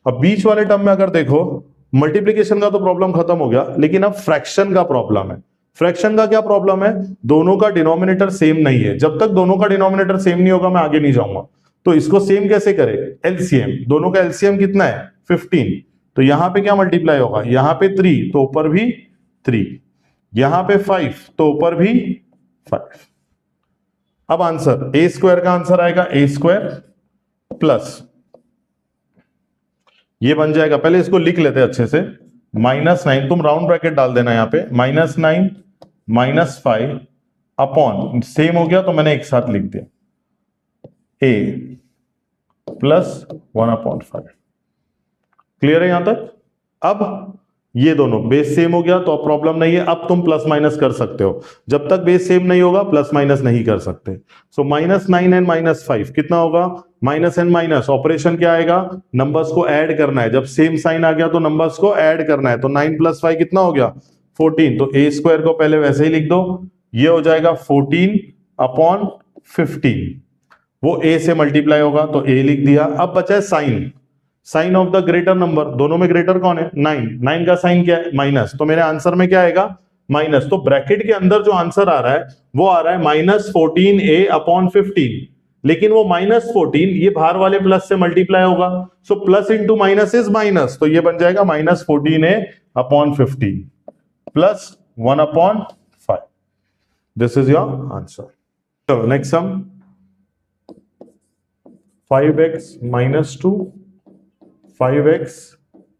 Speaker 1: अब बीच वाले टर्म में अगर देखो, मल्टीप्लिकेशन का तो प्रॉब्लम खत्म हो गया, लेकिन अब फ्रैक्शन का प्रॉब्लम है। फ्रैक्शन का क्या प्रॉब्लम है? दोनों का डिनोमिनेटर सेम नहीं है। जब तक दोनों का डिनोमिनेटर सेम नहीं होगा मैं आगे नहीं जाऊंगा। तो इसको सेम कैसे करें? एलसीएम, दोनों का एलसीएम कितना है? 15। तो यहां पे क्या मल्टीप्लाई होगा? यहां पे 3 तो ऊपर भी 3, यहां पे 5 तो ऊपर भी 5। अब आंसर a² का आंसर आएगा a² प्लस, ये बन जाएगा, पहले इसको लिख लेते हैं अच्छे से, -9, तुम राउंड ब्रैकेट डाल देना यहां पे, -9 -5 अपॉन, सेम हो गया तो मैंने एक साथ लिख दिया, a प्लस 1/5। क्लियर है यहां तक? अब ये दोनों बेस सेम हो गया तो अब प्रॉब्लम नहीं है। अब तुम प्लस माइनस कर सकते हो, जब तक बेस सेम नहीं होगा प्लस माइनस नहीं कर सकते। सो -9 एंड -5 कितना होगा? माइनस एंड माइनस, ऑपरेशन क्या आएगा? नंबर्स को ऐड करना है। जब सेम साइन आ गया तो नंबर्स को ऐड करना है। तो 9 + 5 कितना हो गया? 14। तो a² को पहले वैसे ही लिख दो, ये हो जाएगा 14/15। वो a से मल्टीप्लाई होगा तो a लिख दिया। अब बचा है sign, sign of the greater number, दोनों में ग्रेटर कौन है? 9 का साइन क्या है? माइनस। तो मेरे आंसर में क्या आएगा? माइनस। तो ब्रैकेट के अंदर जो आंसर आ रहा है वो आ रहा है -14a/15, लेकिन वो -14 ये बाहर वाले प्लस से मल्टीप्लाई होगा। So plus into minus is minus, तो ये बन जाएगा -14a/15 plus 1/5। This is your answer. चलो नेक्स्ट सम, 5x - 2 5x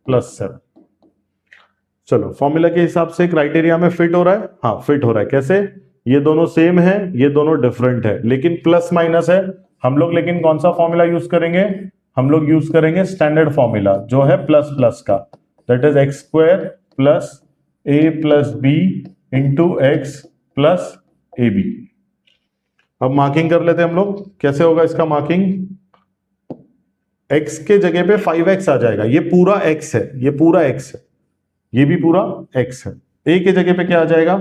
Speaker 1: + 7। चलो फॉर्मूला के हिसाब से क्राइटेरिया में फिट हो रहा है? हाँ फिट हो रहा है। कैसे? ये दोनों सेम है, ये दोनों डिफरेंट है, लेकिन प्लस माइनस है हम लोग, लेकिन कौन सा फॉर्मूला यूज करेंगे? हम लोग यूज करेंगे स्टैंडर्ड फॉर्मूला जो है प्लस प्लस का, that is x square plus A plus B into x plus A B. अब मार्किंग कर लेते हैं हम लोग, कैसे होगा इसका मार्किंग। x के जगह पे 5x आ जाएगा, ये पूरा x है, ये पूरा x है, ये भी पूरा x है। a के जगह पे क्या आ जाएगा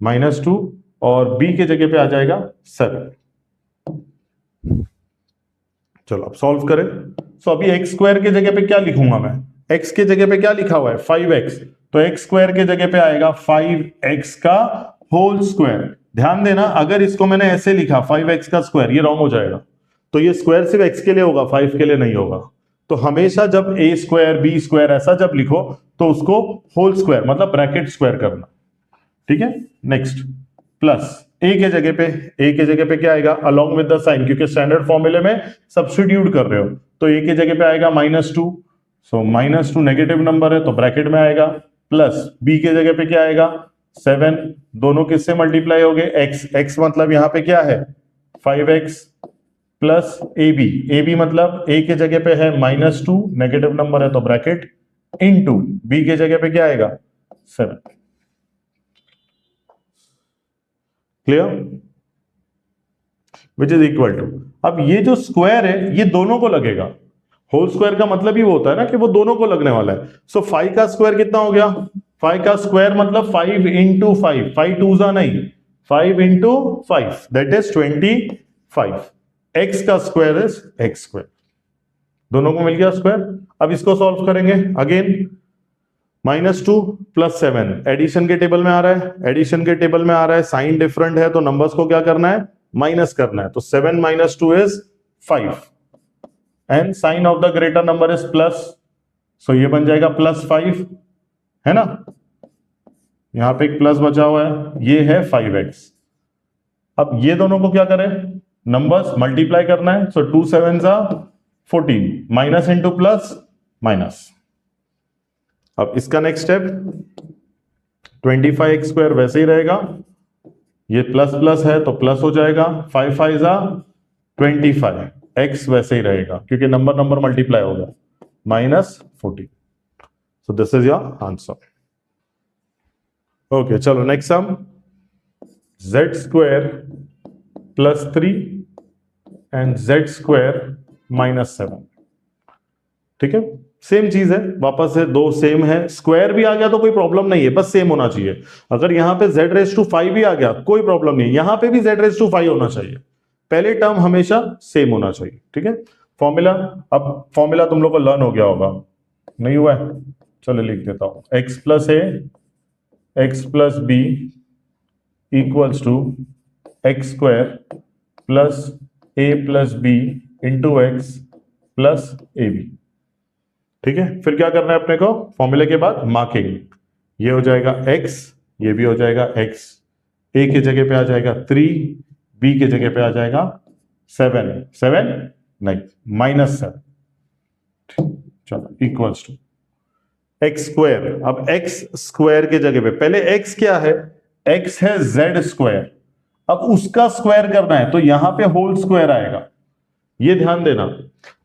Speaker 1: -2 और b के जगह पे आ जाएगा 7। चलो अब सॉल्व करें। सो अभी एक्स स्क्वायर के जगह पे क्या लिखूंगा मैं, x के जगह पे क्या लिखा हुआ है 5x, तो x स्क्वायर के जगह पे आएगा 5x का होल स्क्वायर। ध्यान देना अगर इसको मैंने ऐसे लिखा 5x का स्क्वायर, ये रॉन्ग हो जाएगा, तो ये स्क्वायर सिर्फ x के लिए होगा, 5 के लिए नहीं होगा। तो हमेशा जब a स्क्वायर b स्क्वायर ऐसा जब लिखो तो उसको होल स्क्वायर मतलब ब्रैकेट स्क्वायर करना, ठीक है। नेक्स्ट प्लस a के जगह पे क्या आएगा अलोंग विद द साइन, क्योंकि स्टैंडर्ड फॉर्मूले में सब्स्टिट्यूट कर रहे हो, तो a के जगह पे आएगा -2, सो -2 नेगेटिव नंबर है तो ब्रैकेट में आएगा, प्लस b के जगह पे क्या आएगा 7, दोनों किससे मल्टीप्लाई हो गए x मतलब यहां पे क्या है 5x प्लस ए बी मतलब a के जगह पे है -2 नेगेटिव नंबर है तो ब्रैकेट इनटू b के जगह पे क्या आएगा 7। Clear, which is equal to, अब ये जो स्क्वायर है ये दोनों को लगेगा, होल स्क्वायर का मतलब ही वो होता है ना कि वो दोनों को लगने वाला है। सो 5 का स्क्वायर कितना हो गया, 5 का स्क्वायर मतलब 5 इंटू 5, 5 टूजा नहीं 5 इंटू 5 दैट इज 25। x का स्क्वायर इज x स्क्वायर, दोनों को मिल गया स्क्वायर। अब इसको सॉल्व करेंगे अगेन, -2 प्लस 7 एडिशन के टेबल में आ रहा है, एडिशन के टेबल में आ रहा है, साइन डिफरेंट है तो नंबर्स को क्या करना है माइनस करना है, तो 7 - 2 is 5 and sign of the greater number is plus, so ये बन जाएगा +5 है ना, यहां पे एक प्लस बचा हुआ है, ये है 5x। अब ये दोनों को क्या करें नंबर्स मल्टीप्लाई करना है, सो 2 7 14 माइनस इंटू प्लस माइनस। अब इसका नेक्स्ट स्टेप 25x स्क्वायर वैसे ही रहेगा, ये प्लस प्लस है तो प्लस हो जाएगा, 5 5 25, x वैसे ही रहेगा क्योंकि नंबर मल्टीप्लाई होगा -14। So this is your answer. Okay चलो next sum, z square +3 and z square -7, ठीक है सेम चीज है, वापस से दो सेम है, स्क्वायर भी आ गया तो कोई प्रॉब्लम नहीं है, बस सेम होना चाहिए। अगर यहां पे z⁵5 भी आ गया कोई प्रॉब्लम नहीं, यहां पे भी z⁵5 होना चाहिए, पहले टर्म हमेशा सेम होना चाहिए, ठीक है। फॉर्मूला, अब फॉर्मूला तुम लोग को लर्न हो गया होगा, नहीं हुआ है चलो लिख देता हूं, x + a x + b = x² + a + b × x + ab, ठीक है। फिर क्या करना है अपने को, फॉर्मूले के बाद मार्किंग, ये हो जाएगा x, ये भी हो जाएगा x, a के जगह पे आ जाएगा 3, b के जगह पे आ जाएगा 7 नहीं -7, चलो = x²। अब x² के जगह पे पहले x क्या है, x है z², अब उसका स्क्वायर करना है तो यहां पे होल स्क्वायर आएगा, ये ध्यान देना।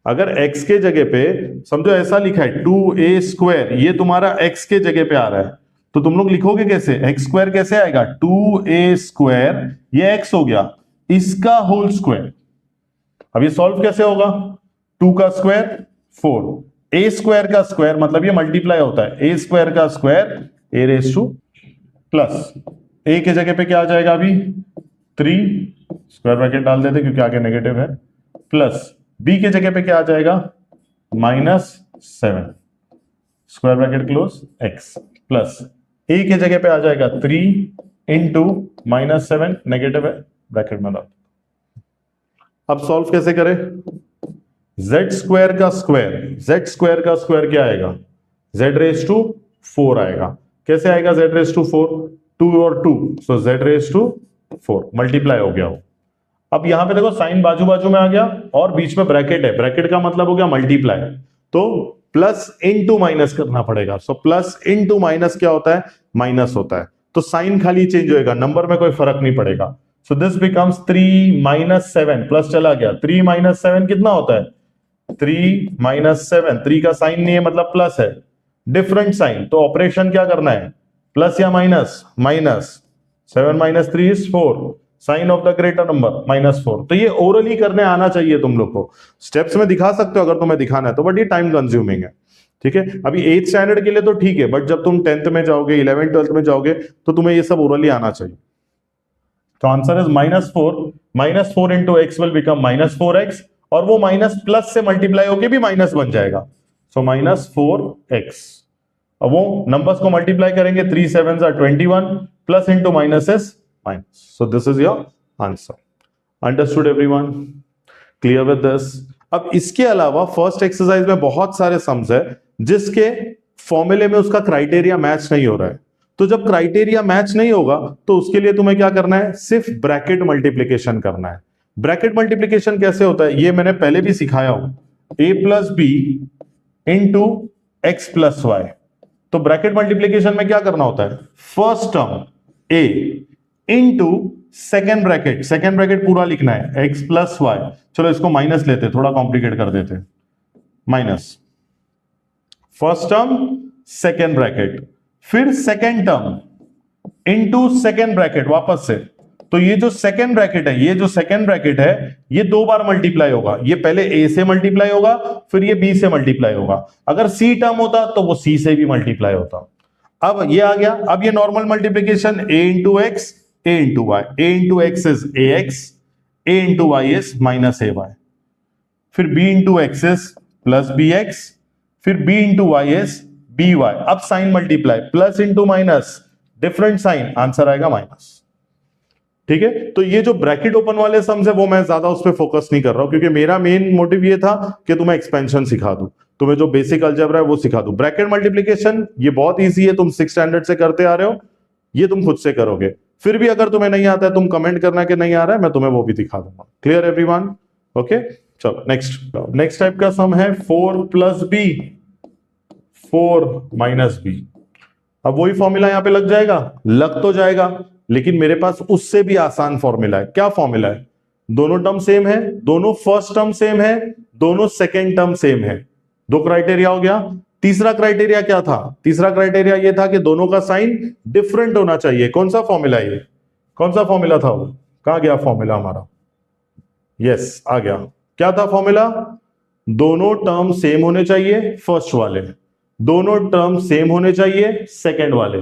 Speaker 1: अगर x के जगह पे समझो ऐसा लिखा है 2a², ये तुम्हारा x के जगह पे आ रहा है तो तुम लोग लिखोगे कैसे, x² कैसे आएगा 2a², ये x हो गया, इसका होल स्क्वायर। अब ये सॉल्व कैसे होगा, 2 का स्क्वायर 4, a² का स्क्वायर मतलब ये मल्टीप्लाई होता है, a² का स्क्वायर a⁻, प्लस a के जगह पे क्या आ जाएगा अभी 3, स्क्वायर ब्रैकेट डाल देते क्योंकि आगे नेगेटिव है, प्लस b के जगह पे क्या आ जाएगा -7, square bracket close x, plus a के जगह पे आ जाएगा 3 × -7 नेगेटिव है ब्रैकेट में डाल। अब सॉल्व कैसे करें, z² का स्क्वायर क्या आएगा z⁻4 आएगा, कैसे आएगा z⁻4, 2 और 2 सो z⁻4 मल्टीप्लाई हो गया वो। अब यहां पे देखो साइन बाजू बाजू में आ गया और बीच में ब्रैकेट है, ब्रैकेट का मतलब हो गया मल्टीप्लाई, तो प्लस इंटू माइनस करना पड़ेगा, सो प्लस इंटू माइनस क्या होता है माइनस होता है, तो साइन खाली चेंज होएगा, नंबर में कोई फर्क नहीं पड़ेगा। सो दिस बिकम्स 3 - 7, प्लस चला गया 3 - 7 कितना होता है 3 - 7, 3 का साइन नहीं है मतलब प्लस है, डिफरेंट साइन, तो ऑपरेशन क्या करना है, प्लस या minus, minus, 7 - 3 is 4, sign of the greater number -4। तो ये ओरली करने आना चाहिए तुम लोग को, स्टेप्स में दिखा सकते हो अगर तुम्हें दिखाना है तो, बट ये टाइम कंज्यूमिंग है, ठीक है। अभी 8th स्टैंडर्ड के लिए तो ठीक है, बट जब तुम 10th में जाओगे, 11th 12th में जाओगे तो तुम्हें ये सब ओरली आना चाहिए। तो answer is -4 into x will become -4x, और वो माइनस प्लस से मल्टीप्लाई होके भी माइनस बन जाएगा, सो -4x। अब वो नंबर्स को मल्टीप्लाई करेंगे, 3 7s are 21, plus into minus is minus, so this is your answer. Understood everyone, clear with this. अब इसके अलावा फर्स्ट एक्सरसाइज में बहुत सारे सम्स है जिसके फॉर्मूले में उसका क्राइटेरिया मैच नहीं हो रहा है, तो जब क्राइटेरिया मैच नहीं होगा तो उसके लिए तुम्हें क्या करना है, सिर्फ ब्रैकेट मल्टीप्लीकेशन करना है। ब्रैकेट मल्टीप्लीकेशन कैसे होता है ये मैंने पहले भी सिखाया हूं, a + b into x + y. तो ब्रैकेट मल्टीप्लीकेशन में क्या करना होता है, first term a into second bracket पूरा लिखना है, x + वाई। चलो इसको माइनस लेते, थोड़ा कॉम्प्लिकेट कर देते, minus first term second bracket, फिर second term into second bracket वापस से। तो ये जो सेकेंड ब्रैकेट है, ये 2 बार मल्टीप्लाई होगा, ये पहले a से मल्टीप्लाई होगा, फिर ये b से मल्टीप्लाई होगा। अगर c टर्म होता तो वो c से भी मल्टीप्लाई होता। अब ये आ गया, अब ये normal multiplication, a into x, a into y, a into x is ax, a into y is -ay, फिर b into x is +bx, फिर b into y is by। अब sign multiply, plus into minus, different sign, answer आएगा minus, ठीक है। तो ये जो bracket open वाले सम्स है वो मैं ज्यादा उस पर फोकस नहीं कर रहा हूं, क्योंकि मेरा मेन मोटिव ये था कि तुम्हें एक्सपेंशन सिखा दूं, तुम्हें जो बेसिक अलजेब्रा है वो सिखा दूं। ब्रैकेट मल्टीप्लीकेशन ये बहुत ईजी है, तुम 6th स्टैंडर्ड से करते आ रहे हो, ये तुम खुद से करोगे। फिर भी अगर तुम्हें नहीं आता है तुम कमेंट करना कि नहीं आ रहा है, मैं तुम्हें वो भी दिखा दूंगा। Clear everyone, okay. चलो नेक्स्ट टाइप का सम है 4 + b, 4 - b। अब वही फॉर्मूला यहां पे लग जाएगा, लग तो जाएगा, लेकिन मेरे पास उससे भी आसान फॉर्मूला है। क्या फॉर्मूला है, दोनों टर्म सेम है, दोनों फर्स्ट टर्म सेम है, दोनों सेकेंड टर्म सेम है, 2 क्राइटेरिया हो गया। तीसरा क्राइटेरिया क्या था, तीसरा क्राइटेरिया ये था कि दोनों का साइन डिफरेंट होना चाहिए। कौन सा फॉर्मूला है ये, कौन सा फॉर्मूला था वो, कहां गया फॉर्मूला हमारा, यस आ गया। क्या था फॉर्मूला, दोनों टर्म सेम होने चाहिए फर्स्ट वाले, दोनों टर्म सेम होने चाहिए सेकेंड वाले,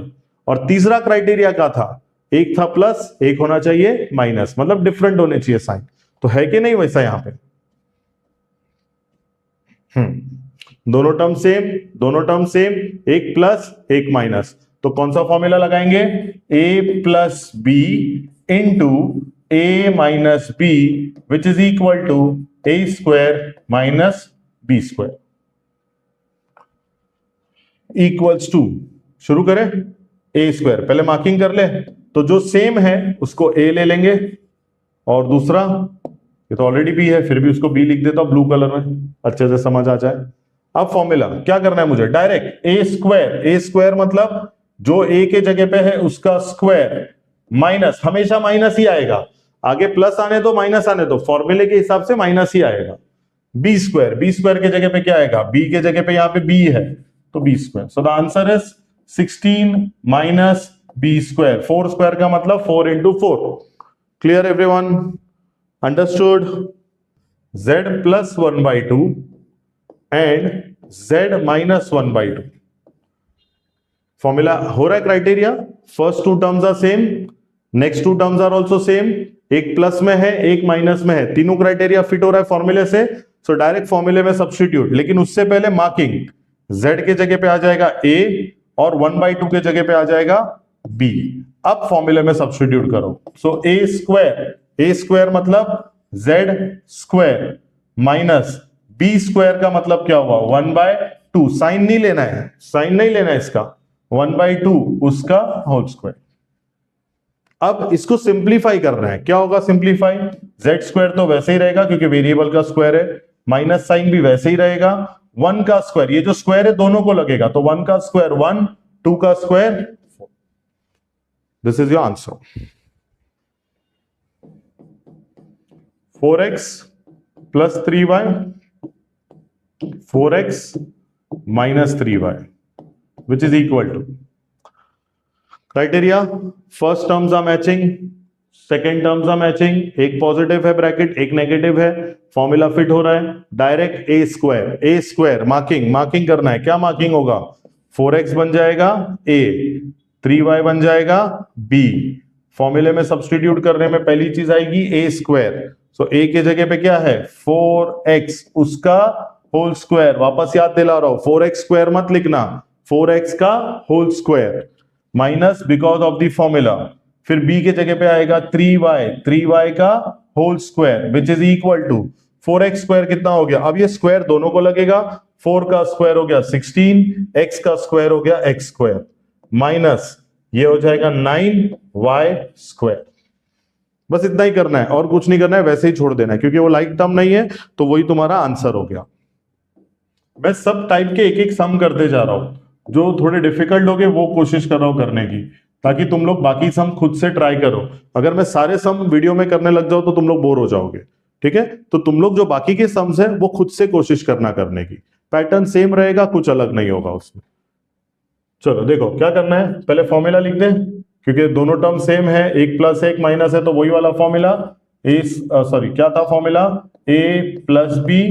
Speaker 1: और तीसरा क्राइटेरिया क्या था, एक था प्लस, एक होना चाहिए माइनस, मतलब डिफरेंट होने चाहिए साइन। तो है कि नहीं वैसा यहां पे, दोनों टर्म सेम, दोनों टर्म सेम, एक प्लस एक माइनस, तो कौन सा फॉर्मूला लगाएंगे, a + b into a - b which is equal to a² - b² equals to, शुरू करें, a², पहले मार्किंग कर ले, तो जो सेम है उसको a ले लेंगे, और दूसरा ये तो ऑलरेडी b है, फिर भी उसको b लिख देता हूं ब्लू कलर में, अच्छे से समझ आ जाए। अब फॉर्मूला क्या करना है मुझे, डायरेक्ट a² मतलब जो a के जगह पे है उसका स्क्वायर, माइनस, हमेशा माइनस ही आएगा, आगे प्लस आने दो माइनस आने दो, फॉर्मूले के हिसाब से माइनस ही आएगा। b² के जगह पे क्या आएगा, b के जगह पे यहां पे b है तो b², so the answer is 16 - b²। 4² का मतलब 4 × 4। Clear everyone, understood. z + 1/2 and z - 1/2, formula हो रहा है criteria, first 2 terms are same, next 2 terms are also same, एक प्लस में है एक माइनस में है, तीनों क्राइटेरिया फिट हो रहा है फॉर्मूले से, सो डायरेक्ट फॉर्मूले में सब्स्टिट्यूट। लेकिन उससे पहले मार्किंग, z के जगह पे आ जाएगा a और 1/2 के जगह पे आ जाएगा b। अब फॉर्मूले में सब्स्टिट्यूट करो, सो a² मतलब z² माइनस b² का मतलब क्या हुआ 1/2, साइन नहीं लेना है, साइन नहीं लेना है इसका, 1/2 उसका होल स्क्वायर। अब इसको सिंप्लीफाई करना है, क्या होगा सिंप्लीफाई, z² तो वैसे ही रहेगा क्योंकि वेरिएबल का स्क्वायर है, माइनस साइन भी वैसे ही रहेगा, 1 का स्क्वायर, ये जो स्क्वायर है दोनों को लगेगा, तो 1 का स्क्वायर 1, 2 का square 4। This is your answer, 4x + 3y 4x minus 3y which is equal to criteria, first terms are matching, second terms are matching, एक पॉजिटिव है ब्रैकेट, एक नेगेटिव है, फॉर्मूला फिट हो रहा है, डायरेक्ट ए स्क्वायर मार्किंग करना है, क्या मार्किंग होगा, 4x बन जाएगा a, 3y बन जाएगा b, फॉर्मूले में सब्स्टिट्यूट करने में पहली चीज आएगी a स्क्वायर, सो a के जगह पे क्या है 4x, उसका होल स्क्वायर, वापस याद दिला रहा हूं 4x स्क्वायर मत लिखना, 4x का whole square minus because of the formula, फिर b के जगह पे आएगा 3y का whole square which is equal to 4x square कितना हो गया, अब ये स्क्वायर दोनों को लगेगा, 4 का स्क्वायर हो गया 16, x का स्क्वायर हो गया x स्क्वायर, माइनस ये हो जाएगा 9y स्क्वायर। बस इतना ही करना है और कुछ नहीं करना है, वैसे ही छोड़ देना है क्योंकि वो लाइक टर्म नहीं है, तो वही तुम्हारा आंसर हो गया। मैं सब टाइप के एक एक सम करते जा रहा हूं, जो थोड़े डिफिकल्ट हो गए वो कोशिश कर रहा हूं करने की, ताकि तुम लोग बाकी सम खुद से ट्राई करो। अगर मैं सारे सम वीडियो में करने लग जाऊं तो तुम लोग बोर हो जाओगे, ठीक है? तो तुम लोग जो बाकी के सम्स हैं वो खुद से कोशिश करना करने की, पैटर्न सेम रहेगा, कुछ अलग नहीं होगा उसमें। चलो देखो क्या करना है, पहले फॉर्मूला लिख दें क्योंकि दोनों टर्म सेम है, एक प्लस एक माइनस है, तो वही वाला फॉर्मूला क्या था formula, a plus B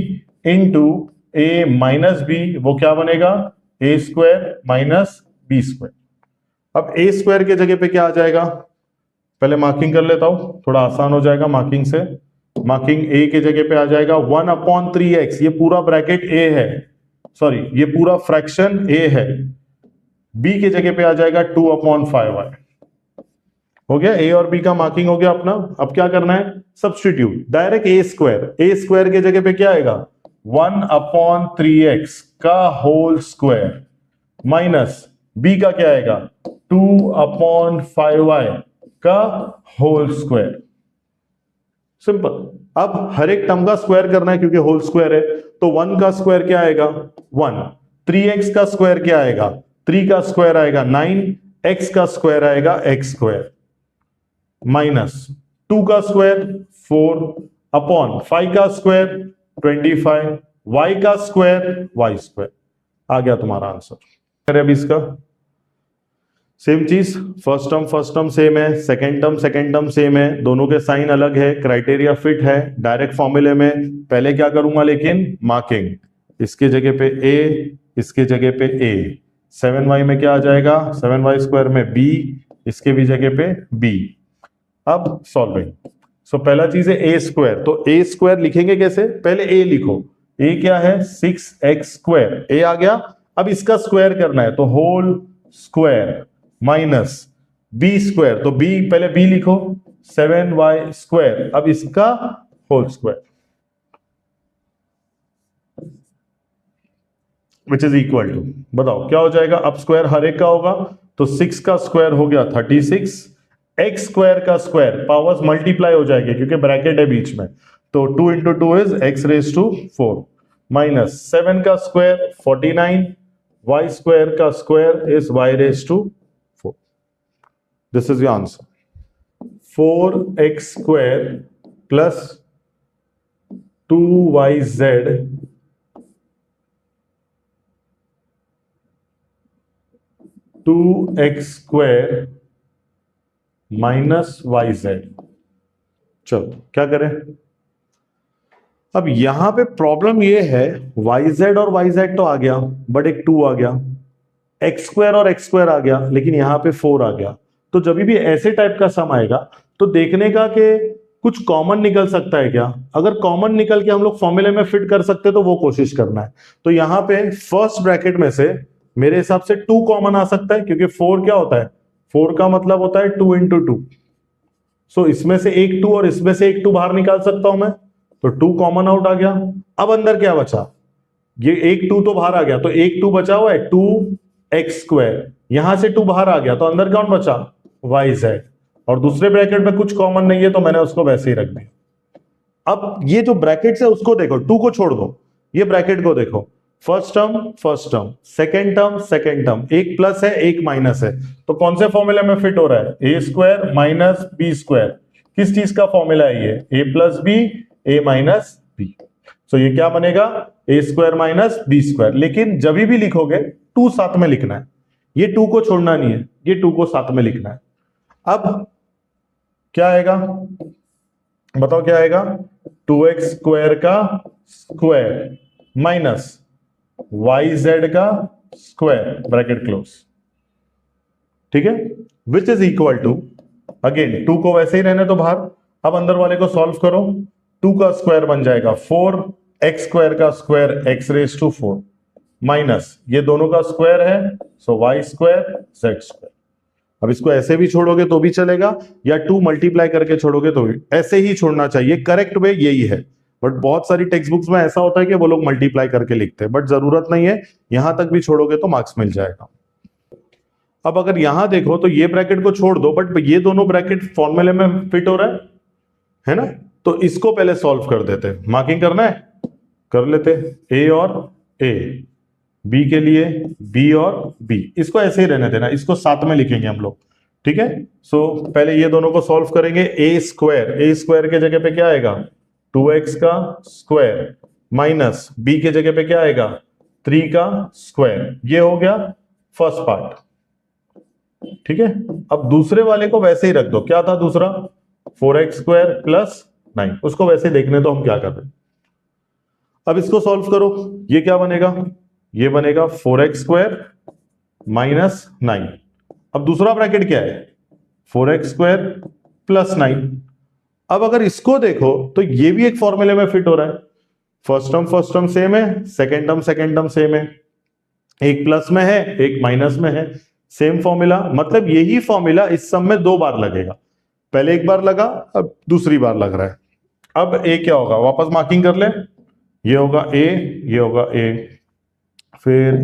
Speaker 1: into a minus b, वो क्या बनेगा a square minus B square. अब ए स्क्वायर के जगह पे क्या आ जाएगा, पहले मार्किंग कर लेता हूं, थोड़ा आसान हो जाएगा मार्किंग से। मार्किंग ए के जगह पे आ जाएगा 1/3x, ये पूरा ब्रैकेट ए है, सॉरी ये पूरा फ्रैक्शन ए है, बी के जगह पे आ जाएगा 2/5y। हो गया, ए और बी का मार्किंग हो गया अपना। अब क्या करना है, सब्स्टिट्यूट, डायरेक्ट ए स्क्वायर के जगह पे क्या आएगा 1/3x का होल स्क्वायर माइनस बी का क्या आएगा 2/5y का होल स्क्वायर। सिंपल। अब हर एक टर्म का स्क्वायर करना है क्योंकि होल स्क्वायर है, तो 1 का स्क्वायर क्या आएगा 1, 3x का स्क्वायर क्या आएगा 3 का स्क्वायर आएगा 9, x का स्क्वायर आएगा x स्क्वायर माइनस 2 का स्क्वायर 4 अपॉन 5 का स्क्वायर 25, y का स्क्वायर y स्क्वायर। आ गया तुम्हारा आंसर। अब इसका सेम चीज, फर्स्ट टर्म सेम है, सेकेंड टर्म सेम है, दोनों के साइन अलग है, क्राइटेरिया फिट है, डायरेक्ट फॉर्मूले में पहले क्या करूंगा लेकिन मार्किंग, इसके जगह पे a, इसके जगह पे a, 7y में क्या आ जाएगा 7y स्क्वायर में b, इसके भी जगह पे b। अब सॉल्विंग, सो पहला चीज है a स्क्वायर, तो a स्क्वायर लिखेंगे कैसे, पहले a लिखो, a क्या है 6x स्क्वायर, a आ गया। अब इसका स्क्वायर करना है तो whole square minus b square, तो b पहले b लिखो 7y स्क्वायर, अब इसका whole square which is equal to, बताओ क्या हो जाएगा, अब स्क्वायर हर एक का होगा, तो 6 का स्क्वायर हो गया 36, x स्क्वायर का स्क्वायर, पावर्स मल्टीप्लाई हो जाएंगे क्योंकि ब्रैकेट है बीच में, तो 2 into 2 is x raised to 4 minus 7 का स्क्वायर 49, y स्क्वायर का square is y raised to 4। This is your answer, 4x square plus 2yz two x square minus y z. चलो क्या करें, अब यहां पे प्रॉब्लम ये है वाई जेड और वाई जेड तो आ गया, बट एक 2 आ गया, एक्स स्क्वायर और एक्स स्क्वायर आ गया, लेकिन यहां पे 4 आ गया। तो जब भी ऐसे टाइप का सम आएगा तो देखने का कि कुछ कॉमन निकल सकता है क्या, अगर कॉमन निकल के हम लोग फॉर्मूले में फिट कर सकते तो वो कोशिश करना है। तो यहां पे फर्स्ट ब्रैकेट में से मेरे हिसाब से 2 कॉमन आ सकता है, क्योंकि 4 क्या होता है, 4 का मतलब होता है 2 into 2, सो इसमें से एक 2 और इसमें से एक 2 बाहर निकाल सकता हूं मैं, तो 2 कॉमन आउट आ गया। अब अंदर क्या बचा, ये एक 2 तो बाहर आ गया, तो एक 2 बचा हुआ है 2x स्क्वायर, यहां से 2 बाहर आ गया, तो अंदर कौन बचा yz, और दूसरे ब्रैकेट में कुछ कॉमन नहीं है तो मैंने उसको वैसे ही रख दिया। अब ये जो ब्रैकेट है उसको देखो, 2 को छोड़ दो, ये ब्रैकेट को देखो, फर्स्ट टर्म, सेकेंड टर्म, एक प्लस है एक माइनस है, तो कौन से फॉर्मूले में फिट हो रहा है, a square minus B square, किस चीज का फॉर्मूला है ये, a plus B A minus B. सो ये क्या बनेगा, a square minus B square. लेकिन जब भी लिखोगे 2 साथ में लिखना है, ये 2 को छोड़ना नहीं है, ये 2 को साथ में लिखना है। अब क्या आएगा, बताओ क्या आएगा, 2x स्क्वायर का स्क्वायर माइनस वाई जेड का स्क्वायर ब्रैकेट क्लोज, ठीक है, which is equal to, again 2 को वैसे ही रहने तो बाहर, अब अंदर वाले को सॉल्व करो, 2 का स्क्वायर बन जाएगा 4, एक्स स्क्वायर का square x raise to 4 minus ये दोनों का स्क्वायर है, so y square z square. अब इसको ऐसे भी छोड़ोगे तो भी चलेगा, या 2 मल्टीप्लाई करके छोड़ोगे तो भी, ऐसे ही छोड़ना चाहिए, करेक्ट वे यही है। बट बहुत सारी टेक्स्ट बुक्स में ऐसा होता है कि वो लोग मल्टीप्लाई करके लिखते हैं, बट जरूरत नहीं है, यहां तक भी छोड़ोगे तो मार्क्स मिल जाएगा। अब अगर यहां देखो तो ये ब्रैकेट को छोड़ दो, बट ये दोनों ब्रैकेट फॉर्मूले में फिट हो रहा है ना, तो इसको पहले सॉल्व कर देते, मार्किंग करना है कर लेते, ए और ए, बी के लिए बी और बी, इसको ऐसे ही रहने देना, इसको साथ में लिखेंगे हम लोग, ठीक है। सो पहले ये दोनों को सॉल्व करेंगे, ए स्क्वायर के जगह पे क्या आएगा, 2x का स्क्वायर माइनस बी के जगह पे क्या आएगा, 3 का स्क्वायर। ये हो गया फर्स्ट पार्ट, ठीक है। अब दूसरे वाले को वैसे ही रख दो, क्या था दूसरा, 4x स्क्वायर प्लस 9, उसको वैसे देखने तो हम क्या कर रहे हैं। अब इसको सॉल्व करो, ये क्या बनेगा, ये बनेगा 4x स्क्वायर माइनस 9। अब दूसरा ब्रैकेट क्या है, 4x स्क्वायर प्लस 9। अब अगर इसको देखो तो ये भी एक फॉर्मूले में फिट हो रहा है, फर्स्ट टर्म सेम है, सेकेंड टर्म सेम है, एक प्लस में है एक माइनस में है, सेम फॉर्मूला, मतलब यही फॉर्मूला इस सम में 2 बार लगेगा, पहले एक बार लगा अब दूसरी बार लग रहा है। अब ए क्या होगा, वापस मार्किंग कर ले, ये होगा ए, ये होगा ए, फिर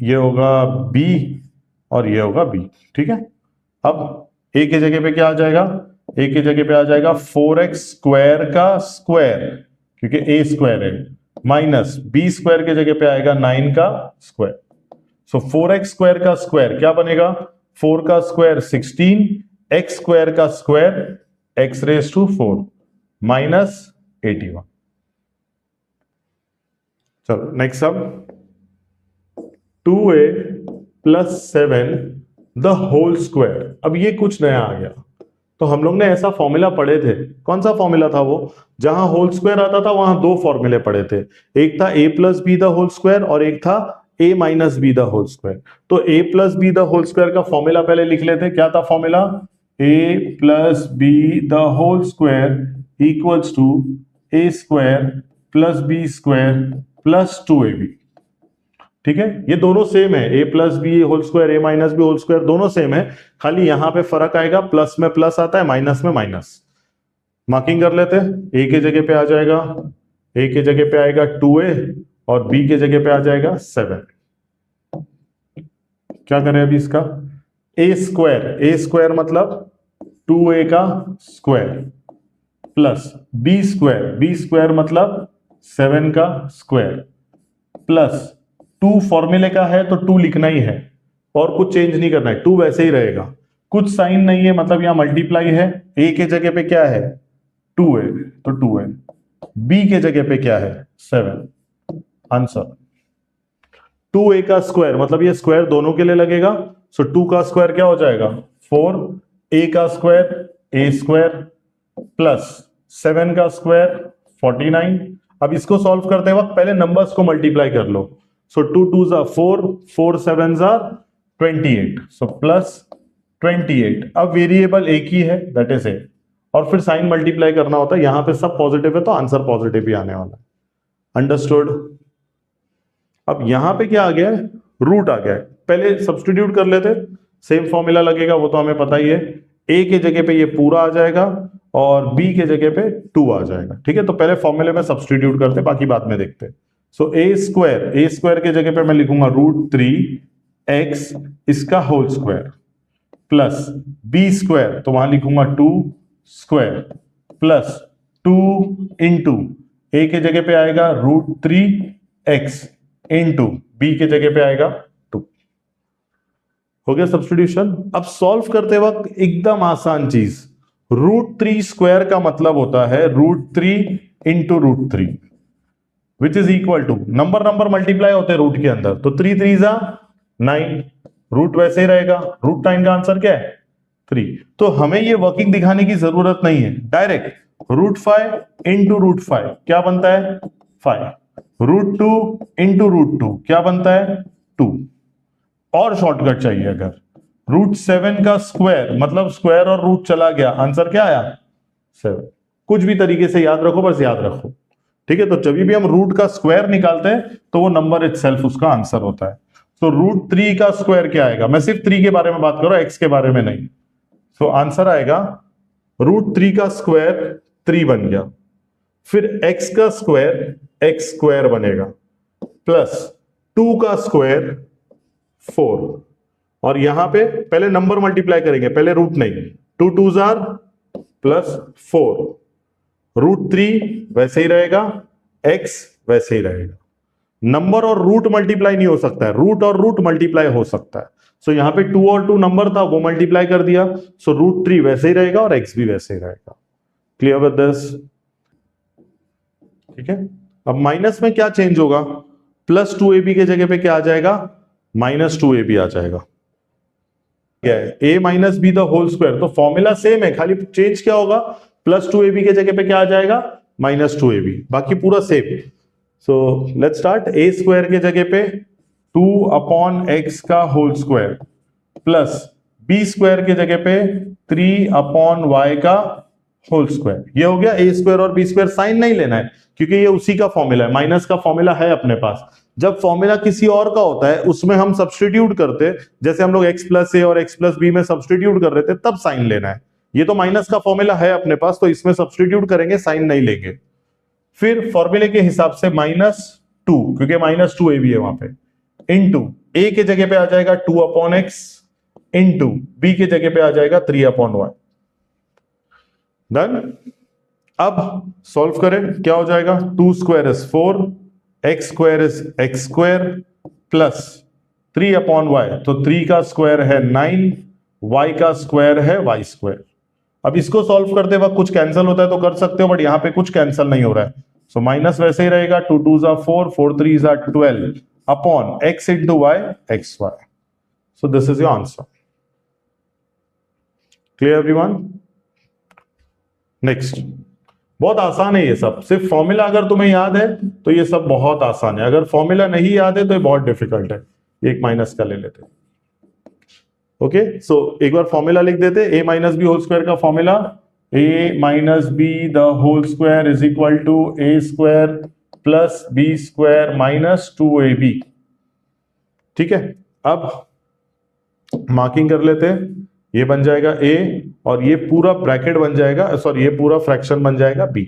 Speaker 1: ये होगा बी और ये होगा बी, ठीक है। अब ए के जगह पे क्या आ जाएगा, ए के जगह पे आ जाएगा 4x स्क्वायर का स्क्वायर, क्योंकि ए स्क्वायर है, माइनस बी स्क्वायर के जगह पे आएगा 9 का स्क्वायर। सो 4x स्क्वायर का स्क्वायर क्या बनेगा, 4 का स्क्वायर 16, x स्क्वायर का square x raise to 4 minus 81। चलो next sum, 2a plus 7 the whole square. अब ये कुछ नया आ गया, तो हम लोग ने ऐसा फॉर्मूला पढ़े थे, कौन सा फॉर्मूला था वो, जहां होल स्क्वायर आता था वहां 2 फॉर्मूले पढ़े थे, एक था a plus B the whole square और एक था a minus B the whole square. तो a plus B the whole square का फॉर्मूला पहले लिख लेते, क्या था formula, a plus B the whole square equals to a square plus B square plus 2ab, ठीक है। ये दोनों सेम है, a plus b whole square, a minus b whole square, दोनों सेम है, खाली यहां पे फर्क आएगा, प्लस में प्लस आता है, माइनस में माइनस। मार्किंग कर लेते हैं, a के जगह पे आ जाएगा, a के जगह पे आएगा 2a और b के जगह पे आ जाएगा 7। क्या करें अभी इसका, a स्क्वायर मतलब 2a का स्क्वायर प्लस b स्क्वायर मतलब 7 का स्क्वायर प्लस 2 फॉर्मूले का है तो 2 लिखना ही है और कुछ चेंज नहीं करना है, 2 वैसे ही रहेगा, कुछ साइन नहीं है, मतलब यहां मल्टीप्लाई है, a के जगह पे क्या है 2a तो 2a, b के जगह पे क्या है 7, आंसर 2a का स्क्वायर, मतलब ये स्क्वायर दोनों के लिए लगेगा, सो 2 का स्क्वायर क्या हो जाएगा 4, a का स्क्वायर a स्क्वायर प्लस 7 का स्क्वायर 49। अब इसको सॉल्व करते वक्त पहले नंबर्स को मल्टीप्लाई कर लो, सो 2 2s are 4, 4 7s are 28, so plus 28। अब वेरिएबल एक ही है, दैट इज ए, और फिर साइन मल्टीप्लाई करना होता है, यहां पे सब पॉजिटिव है तो आंसर पॉजिटिव ही आने वाला है, अंडरस्टूड। अब यहां पे क्या आ गया है, रूट आ गया है, पहले सब्स्टिट्यूट कर लेते, सेम फॉर्मूला लगेगा वो तो हमें पता ही है, a के जगह पे ये पूरा आ जाएगा और b के जगह पे 2 आ जाएगा, ठीक है। तो पहले फॉर्मूले में सब्स्टिट्यूट करते, बाकी बाद में देखते। सो a स्क्वायर के जगह पे मैं लिखूंगा √3x इसका whole square plus b square, तो वहां लिखूंगा 2 स्क्वायर प्लस 2 इंटू a के जगह पे आएगा √3x इंटू b के जगह पे आएगा 2। हो गया सब्स्टिट्यूशन। अब सॉल्व करते वक्त एकदम आसान चीज, √3 स्क्वायर का मतलब होता है √3 into √3, which is equal to, number multiply होते हैं रूट के अंदर, तो 3 3 जा 9, रूट वैसे ही रहेगा, रूट 9 का आंसर क्या है 3। तो हमें ये वर्किंग दिखाने की जरूरत नहीं है, डायरेक्ट रूट 5 इंटू रूट 5 क्या बनता है 5, रूट 2 इंटू रूट 2 क्या बनता है 2। और शॉर्टकट चाहिए अगर, रूट 7 का स्क्वायर, मतलब स्क्वायर और रूट चला गया, आंसर क्या आया 7। कुछ भी तरीके से याद रखो, बस याद रखो, ठीक है। तो जब भी हम रूट का स्क्वायर निकालते हैं तो वो नंबर इटसेल्फ उसका आंसर होता है। तो रूट 3 का स्क्वायर क्या आएगा, मैं सिर्फ 3 के बारे में बात कर रहा हूं, एक्स के बारे में नहीं। तो आंसर आएगा रूट 3 का स्क्वायर 3 बन गया, फिर एक्स का स्क्वायर एक्स स्क्वायर बनेगा, प्लस 2 का स्क्वायर 4, और यहां पे पहले नंबर मल्टीप्लाई करेंगे, पहले रूट नहीं, 2 2 जार प्लस 4, रूट 3 वैसे ही रहेगा, x वैसे ही रहेगा। नंबर और रूट मल्टीप्लाई नहीं हो सकता है, रूट और रूट मल्टीप्लाई हो सकता है। सो यहां पे 2 और 2 नंबर था, वो मल्टीप्लाई कर दिया, सो रूट 3 वैसे ही रहेगा और x भी वैसे ही रहेगा। क्लियर विद दिस, ठीक है। अब माइनस में क्या चेंज होगा, प्लस 2ab के जगह पे क्या आ जाएगा माइनस 2ab आ जाएगा, क्या है a minus B the whole square. तो फॉर्मूला सेम है, खाली चेंज क्या होगा, प्लस 2ab के जगह पे क्या आ जाएगा माइनस 2ab, बाकी पूरा same. So let's start, a square के जगह पे 2 अपॉन x का whole square, plus b square के जगह पे 3 अपॉन y का होल स्क्वायर। ये हो गया a स्क्वायर और b स्क्वायर, साइन नहीं लेना है क्योंकि ये उसी का फॉर्मूला है, माइनस का फॉर्मूला है अपने पास। जब फॉर्मूला किसी और का होता है उसमें हम सब्स्टिट्यूट करते, जैसे हम लोग x प्लस ए और x प्लस बी में सब्स्टिट्यूट कर रहे थे, तब साइन लेना है। ये तो माइनस का फॉर्मूला है अपने पास, तो इसमें सब्स्टिट्यूट करेंगे, साइन नहीं लेंगे। फिर फॉर्मूले के हिसाब से -2, क्योंकि -2ab है वहां पे, इंटू a के जगह पे आ जाएगा 2 अपॉन एक्स, इंटू b के जगह पे आ जाएगा 3 अपॉन वाई। डन। अब सॉल्व करें, क्या हो जाएगा, 2 square is 4, x square is x square, plus 3 upon y, तो 3 का स्क्वायर है 9, वाई का स्क्वायर है वाई स्क्वायर। अब इसको सॉल्व करते वक्त कुछ कैंसिल होता है तो कर सकते हो, बट यहां पे कुछ कैंसिल नहीं हो रहा है, सो माइनस वैसे ही रहेगा, 2 2 जा 4, 4 3 जा 12 upon x into y x y. So this is your answer. Clear everyone. Next, बहुत आसान है ये सब, सिर्फ फॉर्मूला अगर तुम्हें याद है तो ये सब बहुत आसान है, अगर फॉर्मूला नहीं याद है तो ये बहुत डिफिकल्ट है। एक माइनस का ले लेते हैं, ओके। सो एक बार फॉर्मूला लिख देते, a minus b whole square का formula, a minus B the whole square is equal to a square plus B square minus 2ab। ठीक है, अब मार्किंग कर लेते हैं, ये बन जाएगा a और ये पूरा ब्रैकेट बन जाएगा, सॉरी ये पूरा फ्रैक्शन बन जाएगा b।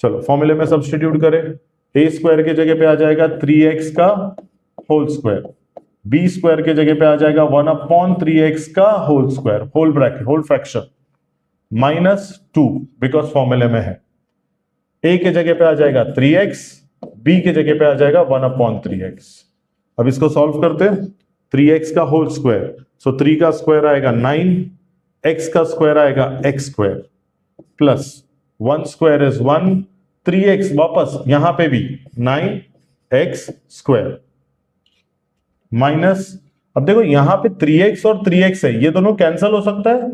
Speaker 1: चलो फॉर्मूले में सब्स्टिट्यूट करें, a स्क्वायर के जगह पे आ जाएगा 3x का होल स्क्वायर, b स्क्वायर के जगह पे आ जाएगा 1 अपॉन 3x का whole square, whole bracket whole fraction, -2 because फॉर्मूले में है। a के जगह पे आ जाएगा 3x, b के जगह पे आ जाएगा 1 अपॉन 3x। अब इसको सॉल्व करते हैं, 3x का होल स्क्वायर, सो 3 का स्क्वायर आएगा 9, x का स्क्वायर आएगा x square, plus 1 square is 1, 3x वापस यहां पे भी 9x स्क्वायर, माइनस, अब देखो यहां पे 3x और 3x है, ये दोनों कैंसिल हो सकता है,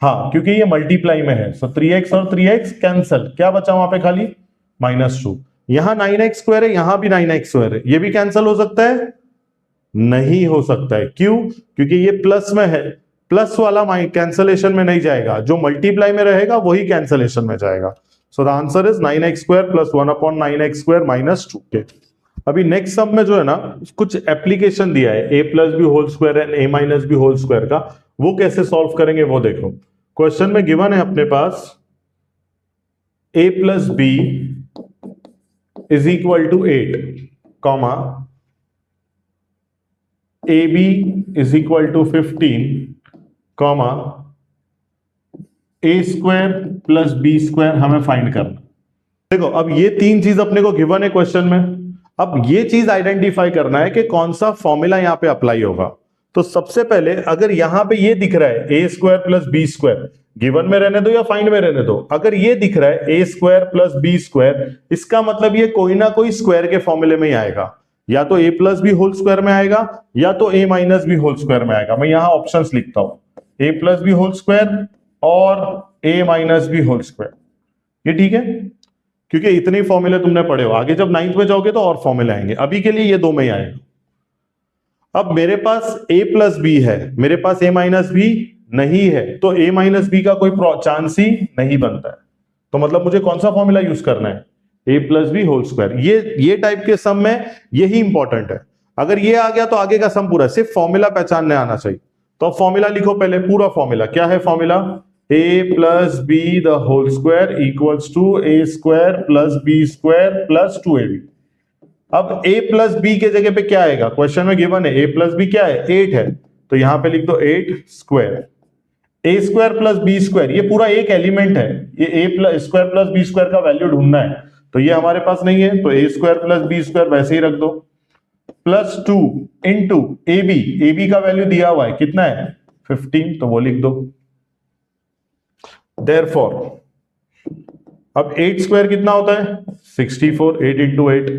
Speaker 1: हाँ क्योंकि ये मल्टीप्लाई में है, सो 3x और 3x कैंसिल, क्या बचा वहां पे खाली -2। यहां 9x स्क्वायर है, यहां भी 9x स्क्वायर है, ये भी कैंसिल हो सकता है, नहीं हो सकता है, क्यों, क्योंकि ये प्लस में है, प्लस वाला कैंसिलेशन में नहीं जाएगा, जो मल्टीप्लाई में रहेगा वही कैंसिलेशन में जाएगा। So the answer is 9x square plus 1 upon 9x square -2 के। अभी नेक्स्ट सम में जो है ना कुछ एप्लीकेशन दिया है, a plus b whole square and a minus b whole square का, वो कैसे सॉल्व करेंगे वो देखो। क्वेश्चन में गिवन है अपने पास a plus b is equal to 8, comma a b is equal to 15, comma a square plus B square हमें फाइंड करना। देखो अब ये तीन चीज अपने को गिवन है क्वेश्चन में, अब ये चीज आइडेंटिफाई करना है कि कौन सा फॉर्मूला यहां पे अप्लाई होगा। तो सबसे पहले अगर यहां पे ये दिख रहा है a square plus B square, given में रहने दो या फाइंड में रहने दो, अगर ये दिख रहा है a square plus B square, इसका मतलब ये कोई ना कोई स्क्वायर के फॉर्मूले में ही आएगा, या तो ए प्लस बी होल स्क्वायर में आएगा या तो ए माइनस बी होल स्क्वायर में आएगा। मैं यहां ऑप्शंस लिखता हूं, ए प्लस बी होल स्क्वायर और ए माइनस बी होल स्क्वायर, ये ठीक है, क्योंकि इतने फॉर्मूले तुमने पढ़े हो, आगे जब 9th में जाओगे तो और फॉर्मूले आएंगे, अभी के लिए ये दो में ही आएगा। अब मेरे पास a प्लस बी है, मेरे पास a माइनस बी नहीं है, तो a माइनस बी का कोई चांस ही नहीं बनता है। तो मतलब मुझे कौन सा फॉर्मूला यूज करना है, a plus b whole square. ये टाइप के सम में यही इंपॉर्टेंट है। अगर ये आ गया तो आगे का सम पूरा, सिर्फ फॉर्मूला पहचानने आना चाहिए। तो फॉर्मूला लिखो पहले, पूरा फॉर्मूला क्या है, formula a plus B the whole square equals to A square plus B square plus 2ab। अब a प्लस बी के जगह पे क्या आएगा, क्वेश्चन में गिवन है a प्लस बी क्या है, 8 है, तो यहां पे लिख दो 8 square, a square plus B square, ये पूरा एक एलिमेंट है, ये a plus square plus B square का वैल्यू ढूंढना है, तो ये हमारे पास नहीं है, तो a square plus B square वैसे ही रख दो, प्लस 2 इंटू ए बी का वैल्यू दिया हुआ है कितना है 15, तो वो लिख दो। देयरफॉर अब 8 स्क्वायर कितना होता है 64, 8 इंटू 8,